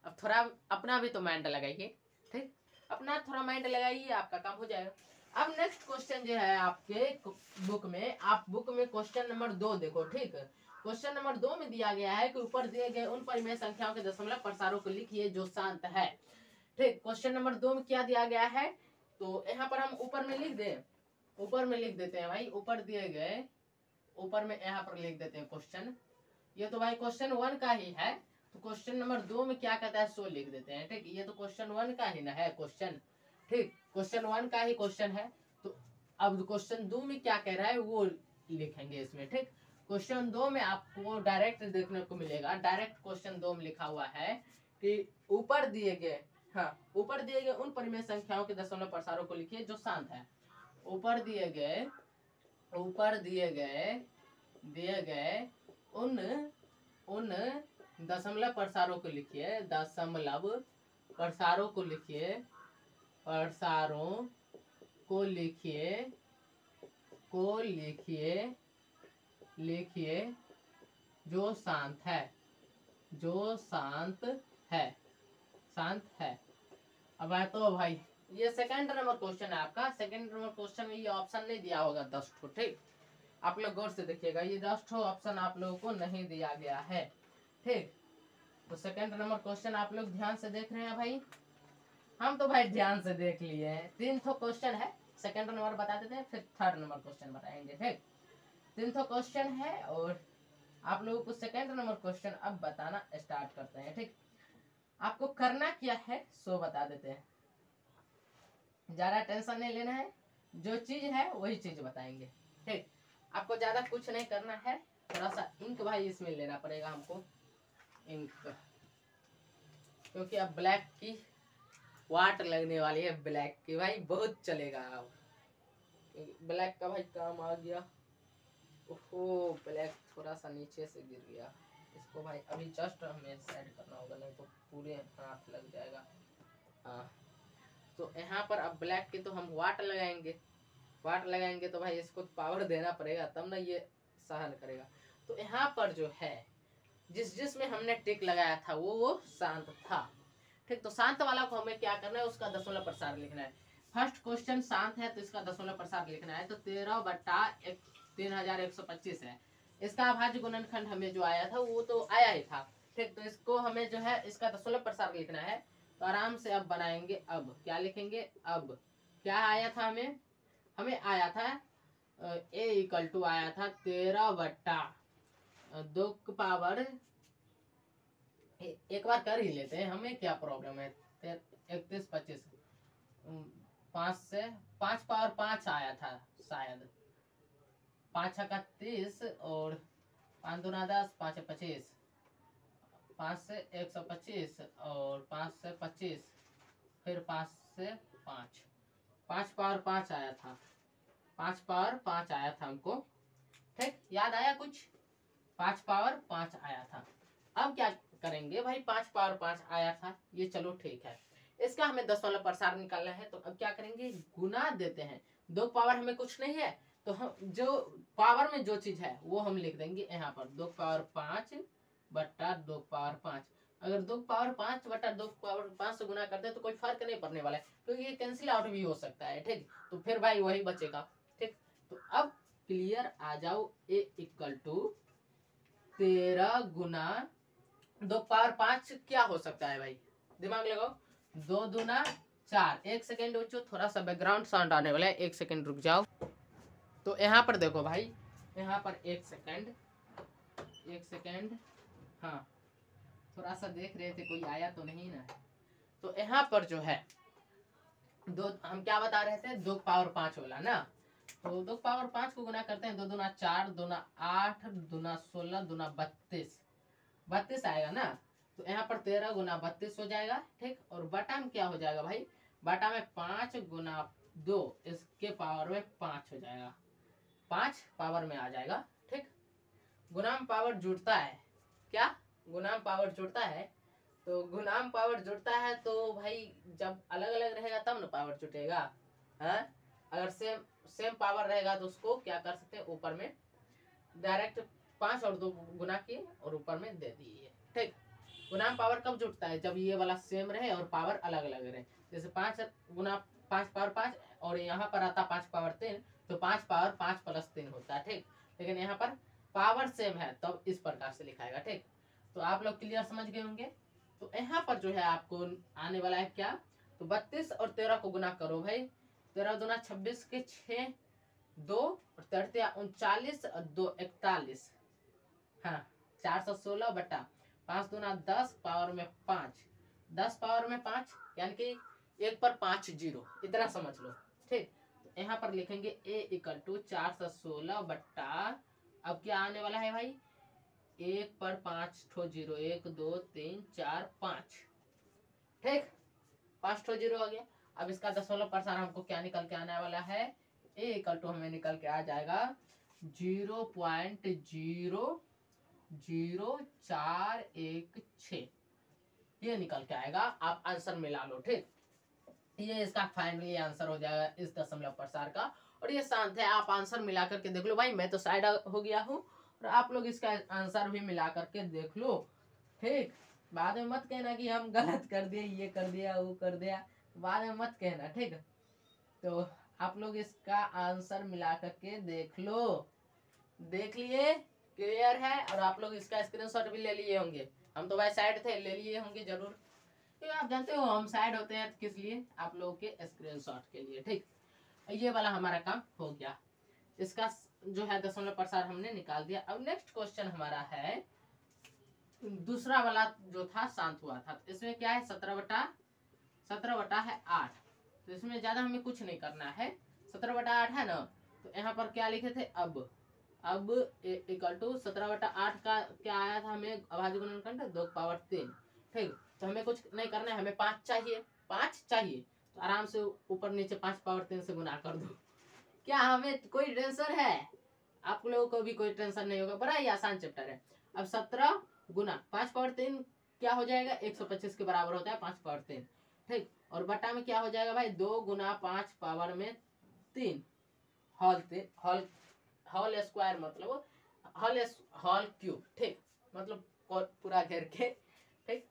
अब थोड़ा अपना भी तो माइंड लगाइए। ठीक, अपना थोड़ा माइंड लगाइए, आपका काम हो जाएगा। अब नेक्स्ट क्वेश्चन जो है आपके बुक में, आप बुक में क्वेश्चन नंबर 2 देखो। ठीक, क्वेश्चन नंबर 2 में दिया गया है कि ऊपर दिए गए उन परिमेय संख्याओं के दशमलव प्रसारों को लिखिए जो शांत है। ठीक, क्वेश्चन नंबर 2 में क्या दिया गया है, तो यहाँ पर हम ऊपर में लिख दें, ऊपर में लिख देते हैं भाई, ऊपर दिए गए, ऊपर में यहाँ पर लिख देते हैं क्वेश्चन। ये तो भाई क्वेश्चन 1 का ही है, तो क्वेश्चन नंबर 2 में क्या कहता है सो लिख देते हैं। ठीक, ये तो क्वेश्चन 1 का ही ना है क्वेश्चन। ठीक, क्वेश्चन 1 का ही क्वेश्चन है, तो अब क्वेश्चन 2 में क्या कह रहा है वो लिखेंगे इसमें। ठीक, क्वेश्चन 2 में आपको डायरेक्ट देखने को मिलेगा, डायरेक्ट क्वेश्चन 2 में लिखा हुआ है कि ऊपर दिए गए, हाँ, ऊपर दिए गए उन परिमेय संख्याओं के दशमलव प्रसारों को लिखिए जो शांत है। ऊपर दिए गए उन दशमलव प्रसारों को लिखिए, दशमलव प्रसारों को लिखिए, प्रसारों को लिखिए, को लिखिए, लिखिए जो शांत है, जो शांत है, शांत है। अब आए तो भाई ये सेकंड नंबर क्वेश्चन है आपका। सेकंड नंबर क्वेश्चन में ये ऑप्शन नहीं दिया होगा 10 ठो, ठीक। आप लोग गौर से देखिएगा, ये 10 ठो ऑप्शन आप लोगों को नहीं दिया गया है, ठीक। तो सेकंड नंबर क्वेश्चन आप लोग ध्यान से देख रहे हैं भाई। हम तो भाई ध्यान से देख लिए हैं। 3 ठो क्वेश्चन है, सेकंड नंबर बता देते हैं, फिर थर्ड नंबर क्वेश्चन बताएंगे, ठीक। 3 ठो क्वेश्चन है और आप लोगों को सेकंड नंबर क्वेश्चन अब बताना स्टार्ट करते हैं, ठीक। आपको करना क्या है सो बता देते हैं, ज्यादा टेंशन नहीं लेना है, जो चीज है वही चीज बताएंगे, ठीक। आपको ज्यादा कुछ नहीं करना है, थोड़ा सा इंक भाई इसमें लेना पड़ेगा हमको, इंक, क्योंकि अब ब्लैक की वाट लगने वाली है, ब्लैक की भाई बहुत चलेगा अब, ब्लैक का भाई काम आ गया। ओहो ब्लैक थोड़ा सा नीचे से गिर गया, इसको भाई अभी जस्ट हमें सेट करना होगा, नहीं तो पूरे हाथ लग जाएगा। हाँ तो यहाँ पर अब ब्लैक की तो हम वाट लगाएंगे, वाट लगाएंगे तो भाई इसको पावर देना पड़ेगा तब ना ये सहन करेगा। तो यहाँ पर जो है जिसमें हमने टिक लगाया था वो शांत था, ठीक। तो शांत वाला को हमें क्या करना है, उसका दशमलव प्रसार लिखना है। फर्स्ट क्वेश्चन शांत है तो इसका दशमलव प्रसार लिखना है, तो 13/3125 है। इसका अभाज्य गुणनखंड हमें जो आया था वो तो आया ही था, ठीक। तो इसको हमें जो है इसका दशमलव प्रसार लिखना है, तो आराम से अब बनाएंगे। अब क्या लिखेंगे, अब क्या आया था हमें, हमें आया था ए इक्वल टू आया था 13/2 पावर, एक बार कर ही लेते हैं, हमें क्या प्रॉब्लम है। 31 25 5 से 5 पावर 5 आया था शायद, 5 का 30 और 5 दूना 10, 5 25, 5 से 125 और 5 से 25, फिर 5 से 5, 5 पावर 5 आया था, 5 पावर 5 आया था हमको, ठीक। याद आया कुछ, 5 पावर 5 आया था। अब क्या करेंगे भाई, 5 पावर 5 आया था ये, चलो ठीक है। इसका हमें दशमलव प्रसार निकालना है, तो अब क्या करेंगे, गुना देते हैं। 2 पावर हमें कुछ नहीं है, तो हम जो पावर में जो चीज है वो हम लिख देंगे यहाँ पर 2 पावर 5 बट्टा 2 पावर 5। अगर 2 पावर 5 बट्टा 2 पावर 5 से गुना करते हैं तो कोई फर्क नहीं पड़ने वाला है, क्योंकि ये कैंसिल आउट भी हो सकता है, ठीक। तो फिर भाई वही बचेगा, ठीक। तो अब क्लियर आ जाओ, ए इक्वल टू 13 गुना 2 पावर 5 क्या हो सकता है भाई, दिमाग लगाओ, 2 दूना 4। 1 सेकेंड बच्चों, थोड़ा सा बैकग्राउंड साउंड आने वाला है, 1 सेकेंड रुक जाओ। तो यहाँ पर देखो भाई, यहाँ पर 1 सेकेंड, 1 सेकेंड, हाँ थोड़ा सा देख रहे थे कोई आया तो नहीं ना। तो यहाँ पर जो है दो, हम क्या बता रहे थे, 2 पावर 5 वाला ना, तो 2 पावर 5 को गुना करते हैं, 2 दूना 4, दूना 8, दूना 16, दूना 32, 32 आएगा ना। तो यहाँ पर 13 गुना 32 हो जाएगा, ठीक। और बटा में क्या हो जाएगा भाई, बटा में 5 गुना 2, इसके पावर में 5 हो जाएगा, 5 पावर में आ जाएगा, ठीक। गुणाम पावर जुड़ता है, क्या गुणाम पावर जुड़ता है, तो गुणाम पावर जुड़ता है तो भाई जब अलग अलग रहेगा तब ना पावर जुटेगा, है। अगर सेम पावर रहेगा तो उसको क्या कर सकते हैं, ऊपर में डायरेक्ट 5 और 2 गुना किए और ऊपर में दे दिए, ठीक। गुणाम पावर कब जुटता है, जब ये वाला सेम रहे और पावर अलग अलग रहे। जैसे 5 गुना 5 पावर 5 और यहाँ पर आता 5 पावर 3, तो 5 पावर 5 प्लस 3 होता है, ठीक। लेकिन यहाँ पर पावर सेम है तब इस प्रकार से लिखाएगा, ठीक। तो आप लोग क्लियर समझ गए होंगे। तो यहाँ पर जो है आपको आने वाला है क्या, तो 32 और 13 को गुना करो भाई, 13 दूना 26 के 6, 2 और 39 और 2 41, हाँ 416 बटा 5 दूना 10 पावर में 5, 10 पावर में 5 यानी कि 1 पर 5 जीरो, इतना समझ लो, ठीक। तो यहाँ पर लिखेंगे ए इक्वल टू 416 बट्टा, अब क्या आने वाला है भाई, 1 पर 5 ठो जीरो, 1 2 3 4 5, ठीक, 5 ठो जीरो आ गया। अब इसका दशमलव प्रसार हमको क्या निकल के आने वाला है, ए इक्वल टू हमें निकल के आ जाएगा 0.00416, ये निकल के आएगा, आप आंसर मिला लो। ठीक, ये इसका फाइनली आंसर हो जाएगा इस दशमलव प्रसार का। और ये शांत है, आप आंसर मिला करके देख लो भाई, मैं तो साइड हो गया हूँ और आप लोग इसका आंसर भी मिला करके देख लो। ठीक, बाद में मत कहना कि हम गलत कर दिए, ये कर दिया वो कर दिया, बाद में मत कहना। ठीक, तो आप लोग इसका आंसर मिला करके देख लो। देख लिए, क्लियर है। और आप लोग इसका स्क्रीनशॉट भी ले लिए होंगे, हम तो भाई साइड थे, ले लिए होंगे जरूर, क्योंकि आप जानते हो हम साइड होते हैं किस लिए, आप लोगों के स्क्रीनशॉट के लिए। ठीक, ये वाला हमारा काम हो गया, इसका जो है दशमलव प्रसार हमने निकाल दिया। अब नेक्स्ट क्वेश्चन हमारा है दूसरा वाला जो था शांत हुआ था, इसमें क्या है 17/17 है 8। तो इसमें ज्यादा हमें कुछ नहीं करना है, 17/8 है ना, तो यहाँ पर क्या लिखे थे अब इक्वल टू 17/8 का क्या आया था हमें, अभाज्य गुणनखंड 2 की पावर 3। ठीक, तो हमें कुछ नहीं करना है, हमें 5 चाहिए, तो आराम से ऊपर नीचे 5 की पावर 3 से गुना कर दो। क्या हमें कोई टेंशन है? आप लोगों को भी कोई टेंशन नहीं होगा, बड़ा ही आसान चैप्टर है। अब 17 गुना 5 की पावर 3 क्या हो जाएगा, 125 के बराबर होता है 5 की पावर 3। ठीक, और बटा में क्या हो जाएगा भाई, 2 गुना 5 की पावर 3 होल स्क्वायर, मतलब होल क्यूब। ठीक, मतलब पूरा घेर के। ठीक,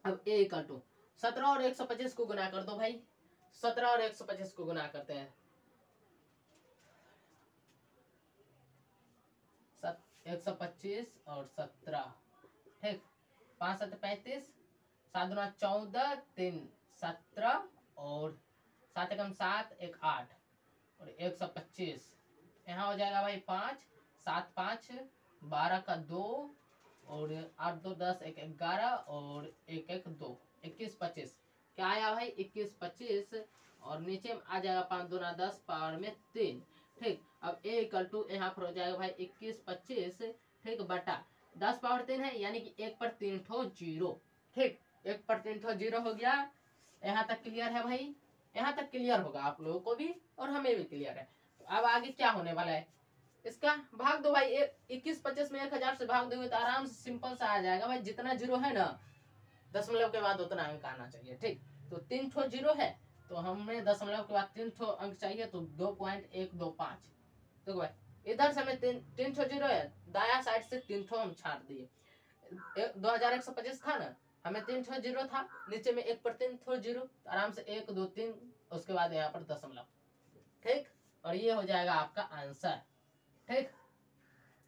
अब ए इक्वल टू 17 और 125 को गुना कर दो भाई, 17 और 125 को गुना करते हैं, 125 और 17। ठीक, 5 7 35, 7 दूना 14, 3 17 और 7 एकम 7, 1 8 और 125। यहाँ हो जाएगा भाई 5 7 5 12 का 2 और 8 2 10 1 11 और 1 1 2 21 25। क्या आया भाई 21 25, और नीचे में आ जाएगा 5 दूना 10 पावर में 3। ठीक, अब ए इक्वल टू यहाँ पर हो जाएगा भाई 21 25। ठीक, बटा 10 की पावर 3 है, यानी कि 1 पर 3 ठो 0। ठीक, 1 पर 3 ठो 0 हो गया। यहाँ तक क्लियर है भाई, यहाँ तक क्लियर होगा आप लोगों को भी और हमें भी क्लियर है। तो अब आगे क्या होने वाला है, इसका भाग दो भाई, 21 25 में 1000 से भाग दोगे तो आराम से सिंपल सा आ जाएगा भाई। जितना 0 है ना दशमलव के बाद उतना अंक आना चाहिए। ठीक, तो 3 ठो 0 है, तो हमें दशमलव के बाद 3 ठो अंक चाहिए, तो 2.125। देखो भाई इधर से हमें 3 ठो 0 है, दाया साइड से 3 ठो हम छाट दिए। 2125 था ना, हमें 3 ठो 0 था, नीचे में 1 पर 3 ठो 0, आराम से 1 2 3, उसके बाद यहाँ पर दशमलव। ठीक, और ये हो जाएगा आपका आंसर। ठीक,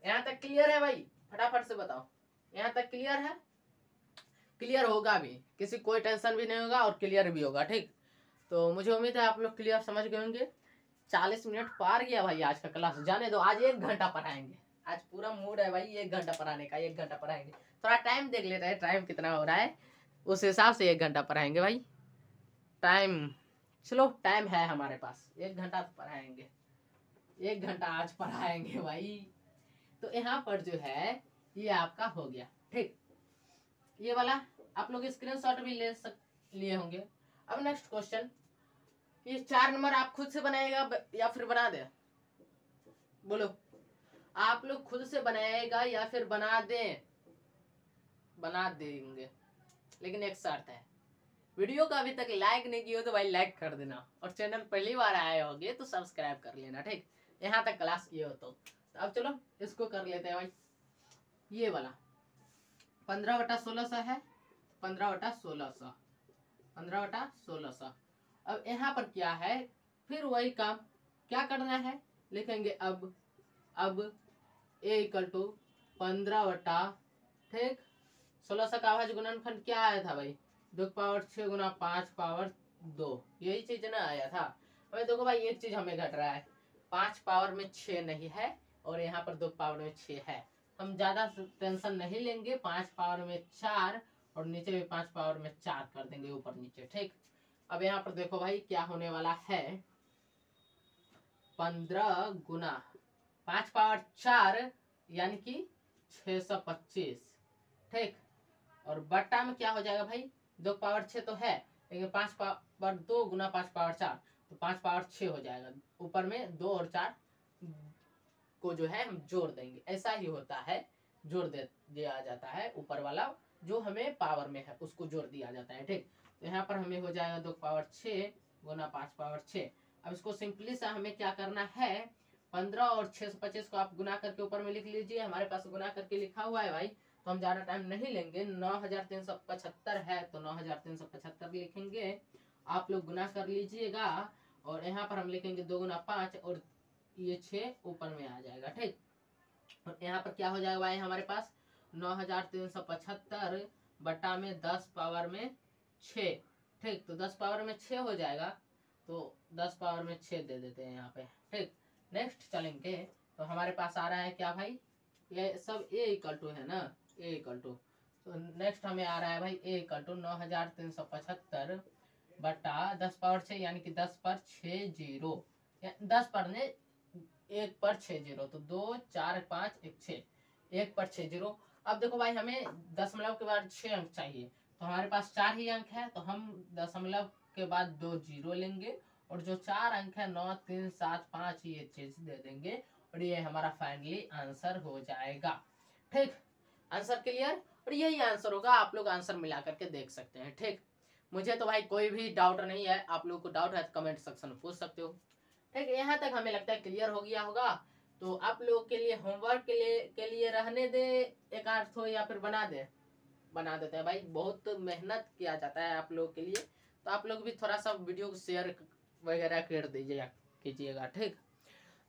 यहाँ तक क्लियर है भाई, फटाफट से बताओ, यहाँ तक क्लियर है? क्लियर होगा भी, किसी कोई टेंशन भी नहीं होगा और क्लियर भी होगा। ठीक, तो मुझे उम्मीद है आप लोग क्लियर समझ गए होंगे। 40 मिनट पार गया भाई आज का क्लास, जाने दो, आज 1 घंटा पढ़ाएंगे, आज पूरा मूड है भाई 1 घंटा पढ़ाने का, 1 घंटा पढ़ाएंगे। थोड़ा टाइम देख लेते हैं, टाइम कितना हो रहा है, उस हिसाब से 1 घंटा पढ़ाएंगे भाई। टाइम, चलो टाइम है हमारे पास, 1 घंटा तो पढ़ाएंगे, 1 घंटा आज पढ़ाएंगे भाई। तो यहाँ पर जो है ये आपका हो गया। ठीक, ये वाला आप लोग स्क्रीनशॉट भी लिए होंगे। अब नेक्स्ट क्वेश्चन, ये 4 नंबर आप खुद से बनाएगा या फिर बना दे, बोलो आप लोग खुद से बनाएगा या फिर बना दें? बना देंगे, लेकिन एक शर्त है, वीडियो को अभी तक लाइक नहीं किया तो भाई लाइक कर देना, और चैनल पहली बार आए होगे तो सब्सक्राइब कर लेना। ठीक, यहाँ तक क्लास किए हो तो अब चलो इसको कर लेते हैं भाई। ये वाला 15/1600 है, 15/1600, 15/1600। अब यहाँ पर क्या है, फिर वही काम क्या करना है, लिखेंगे अब ए इक्वल टू 15 ठीक 1600 का अभाज्य गुणनखंड क्या आया था भाई, 2 की पावर 6 गुना 5 पावर 2, यही चीज ना आया था। अबे देखो भाई एक चीज हमें घट रहा है, 5 पावर में 6 नहीं है और यहाँ पर 2 पावर में 6 है, हम ज्यादा टेंशन नहीं लेंगे, 5 पावर में 4 और नीचे भी 5 पावर में 4 कर देंगे ऊपर नीचे। ठीक, अब यहाँ पर देखो भाई क्या होने वाला है, 15 गुना 5 पावर 4 यानी कि 625। ठीक, और बट्टा में क्या हो जाएगा भाई, 2 पावर 6 तो है लेकिन 5 पावर 2 गुना 5 पावर 4 तो 5 पावर 6 हो जाएगा, ऊपर में 2 और 4 को जो है हम जोड़ देंगे, ऐसा ही होता है, जोड़ दे दिया जाता है ऊपर वाला जो हमें पावर में है उसको जोड़ दिया जाता है। ठीक, तो यहाँ पर हमें हो जाएगा 2 पावर 6 गुना 5 पावर 6। अब इसको सिंपली सा हमें क्या करना है, 15 और 625 को आप गुना करके ऊपर में लिख लीजिए। हमारे पास गुना करके लिखा हुआ है भाई, तो हम ज़्यादा टाइम नहीं लेंगे। 9375 है तो 9375 लिखेंगे, आप लोग गुना कर लीजिएगा। और यहाँ पर हम लिखेंगे 2 गुना 5 और ये 6 ऊपर में आ जाएगा। ठीक, और यहाँ पर क्या हो जाएगा भाई हमारे पास 9375 बटा में 10 पावर में 6। ठीक, तो 10 पावर में 6 हो जाएगा, तो 10 पावर में 6 दे देते हैं यहाँ पे। ठीक, नेक्स्ट चलेंगे तो हमारे पास आ रहा है क्या भाई, ये सब a इक्वल टू है ना, a इक्वल टू। तो नेक्स्ट हमें आ रहा है भाई a इक्वल टू 9375 बटा 10 पावर 6 यानी कि 10 पर 6 जीरो, 10 पर ने 1 पर 6 जीरो, तो 2 4 5 1 6, 1 पर 6 जीरो। अब देखो भाई हमें दशमलव के बाद 6 अंक चाहिए, तो हमारे पास 4 ही अंक है, तो हम दशमलव के बाद 2 जीरो लेंगे और जो 4 अंक है 9 3 7 5 ये चीज दे देंगे और ये हमारा फाइनली आंसर हो जाएगा। ठीक, आंसर क्लियर, और यही आंसर होगा। आप लोग आंसर मिला करके देख सकते हैं। ठीक, मुझे तो भाई कोई भी डाउट नहीं है, आप लोगों को डाउट है तो कमेंट सेक्शन में पूछ सकते हो। ठीक, यहाँ तक हमें लगता है क्लियर हो गया होगा। तो आप लोगों के लिए होमवर्क के लिए रहने दे एक आध हो या फिर बना देते हैं भाई, बहुत मेहनत किया जाता है आप लोगों के लिए, तो आप लोग भी थोड़ा सा वीडियो को शेयर वगैरह कर कीजिएगा। ठीक,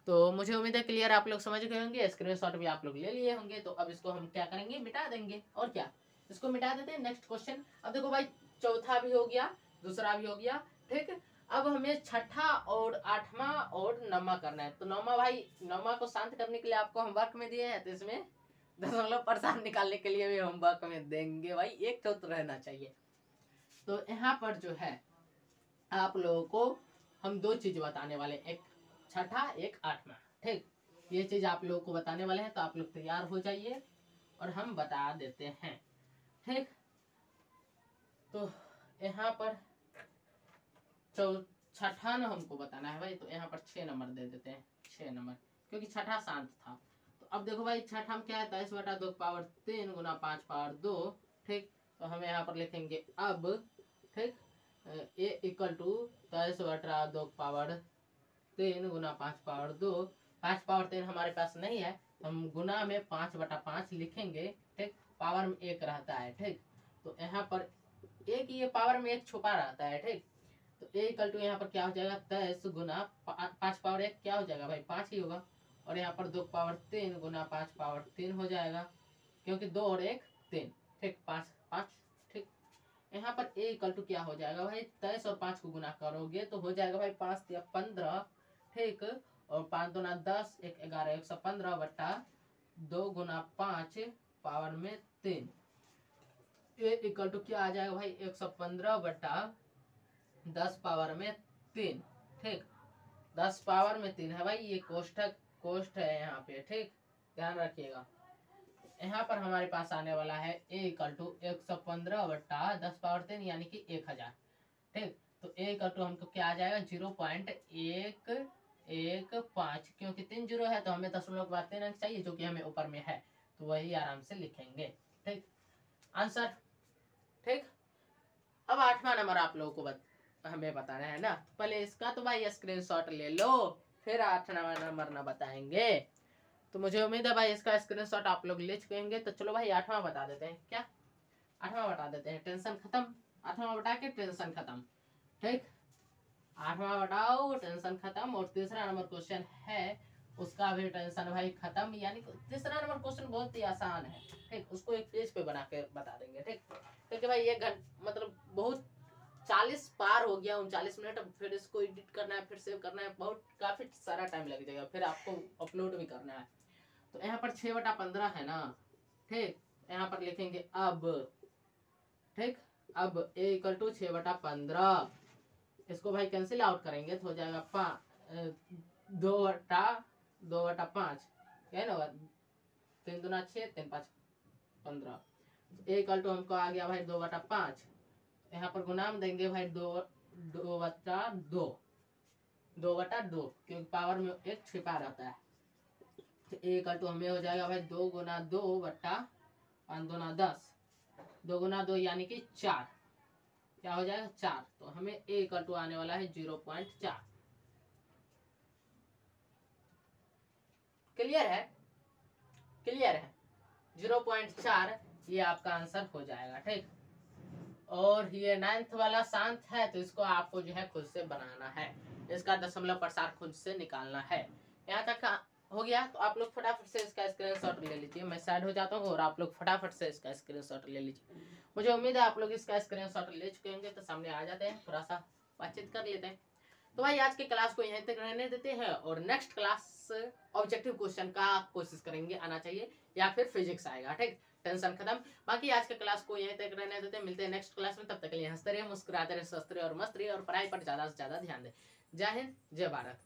तो मुझे उम्मीद है क्लियर आप लोग समझ गए होंगे, स्क्रीनशॉट भी आप लोग ले लिए होंगे। तो अब इसको हम क्या करेंगे, मिटा देंगे, और क्या, इसको मिटा देते हैं। नेक्स्ट क्वेश्चन, अब देखो भाई चौथा भी हो गया, दूसरा भी हो गया। ठीक, अब हमें छठा और आठवां और नौवां करना है। तो नौवां भाई, नौवां को शांत करने के लिए आपको होमवर्क में दिए हैं, तो इसमें दशमलव प्रसाद निकालने के लिए भी होमवर्क में देंगे भाई, एक तो रहना चाहिए। तो यहाँ पर जो है आप लोगों को हम 2 चीज बताने वाले, एक छठा एक आठवां। ठीक, ये चीज आप लोगों को बताने वाले हैं, तो आप लोग तैयार हो जाइए और हम बता देते हैं। ठीक, तो यहाँ पर छठा न हमको बताना है भाई, तो यहाँ पर 6 नंबर दे देते हैं, 6 नंबर, क्योंकि छठा शांत था। तो अब देखो भाई छठा में क्या है, 23 बटा 2 पावर 3 गुना 5 पावर 2। ठीक, तो हमें यहाँ पर लिखेंगे अब, ठीक, ए इक्वल टू 23 बटा 2 पावर 3 गुना 5 पावर 2। 5 पावर 3 हमारे पास नहीं है, हम गुना में 5 बटा 5 लिखेंगे। ठीक, पावर में 1 रहता है। ठीक, तो यहाँ पर एक ये पावर में 1 छुपा रहता है। ठीक, तो ए इक्वल टू यहाँ पर क्या हो जाएगा, 23 गुना 5 पावर 1 क्या हो जाएगा भाई, 5 ही होगा, और यहाँ पर 2 पावर 3 गुना 5 पावर 3 हो जाएगा, क्योंकि 2 और 1 3। ठीक, 5 5। ठीक, यहाँ पर ए इक्वल टू क्या हो जाएगा भाई, 23 और 5 को गुना करोगे तो हो जाएगा भाई 5 या 15। ठीक, और 5 दूना 10 1 11 115 बटा 2 गुना 5 पावर में 3। ए इक्वल टू क्या आ जाएगा भाई, 115 बटा 10 पावर में 3। ठीक, 10 पावर में 3 है भाई, ये कोष्ठ है यहाँ पे। ठीक, ध्यान रखिएगा। यहाँ पर हमारे पास आने वाला है ए इक्वल टू 115 बटा 10 पावर 3 यानी कि 1000। ठीक, तो ए इक्वल टू हमको क्या आ जाएगा, 0.115, क्योंकि 3 जीरो है तो हमें दशमलव के बाद 3 अंक चाहिए, जो कि हमें ऊपर में है, तो वही आराम से लिखेंगे। ठीक, आंसर। ठीक, अब 8वां नंबर आप लोगों को हमें बताना है ना, पहले इसका तो भाई स्क्रीनशॉट ले लो, फिर 8वां नंबर ना बताएंगे। तो मुझे उम्मीद है भाई इसका स्क्रीनशॉट आप लोग ले चुके होंगे। तो चलो भाई 8वां बता देते हैं, क्या 8वां बता देते हैं, टेंशन खत्म। 8वां बता के टेंशन खत्म। ठीक, 8वां बताओ, टेंशन खत्म। और तीसरा नंबर क्वेश्चन है, उसका भी टेंशन भाई खत्म। यानी तीसरा नंबर क्वेश्चन बहुत ही आसान है। ठीक, उसको एक पेज पे बना के बता देंगे। ठीक, क्योंकि भाई 1 घंटा मतलब बहुत 40 पार हो गया, 39 मिनट। अब फिर इसको एडिट करना है, फिर सेव करना है, बहुत काफी सारा टाइम लग जाएगा, फिर आपको अपलोड भी करना है। तो यहाँ पर 6 बटा 15 है ना। ठीक, यहाँ पर लिखेंगे अब। ठीक, अब a इक्वल टू 6 बटा 15, इसको भाई कैंसिल आउट करेंगे तो हो जाएगा 2 बटा 5, क्या ना, 3 दूना 6 3 5 15। a इक्वल टू हमको आ गया भाई 2 बटा 5। यहाँ पर गुना में देंगे भाई 2 बटा 2, 2 बटा 2, क्योंकि पावर में 1 छिपा रहता है। तो a इक्वल टू हमें हो जाएगा भाई 2 गुना 2 बटा 5 दूना 10, 2 गुना 2 यानी कि 4, क्या हो जाएगा 4। तो हमें a इक्वल टू आने वाला है 0.4। क्लियर है, क्लियर है, 0.4 ये आपका आंसर हो जाएगा। ठीक, और ये 9th वाला शांत है, तो इसको आपको जो है खुद से बनाना है, इसका दशमलव प्रसार खुद से निकालना है। यहाँ तक हो गया, तो आप लोग फटाफट से इसका स्क्रीनशॉट ले लीजिए। मैं साइड हो जाता हूँ और आप लोग फटाफट से इसका स्क्रीनशॉट ले लीजिए। मुझे उम्मीद है आप लोग इसका स्क्रीनशॉट ले चुके होंगे, तो सामने आ जाते हैं, थोड़ा सा बातचीत कर लेते हैं। तो भाई आज की क्लास को यहीं तक रहने देते हैं, और नेक्स्ट क्लास ऑब्जेक्टिव क्वेश्चन का कोशिश करेंगे आना चाहिए, या फिर फिजिक्स आएगा। ठीक, टेंशन खत्म। बाकी आज के क्लास को यहीं तक रहने देते हैं, मिलते हैं नेक्स्ट क्लास में। तब तक के लिए हंसते रहिए, मुस्कुराते रहिए, स्वस्थ रहिए और मस्त रहिए, और पढ़ाई पर ज्यादा से ज्यादा ध्यान दें। जय हिंद, जय भारत।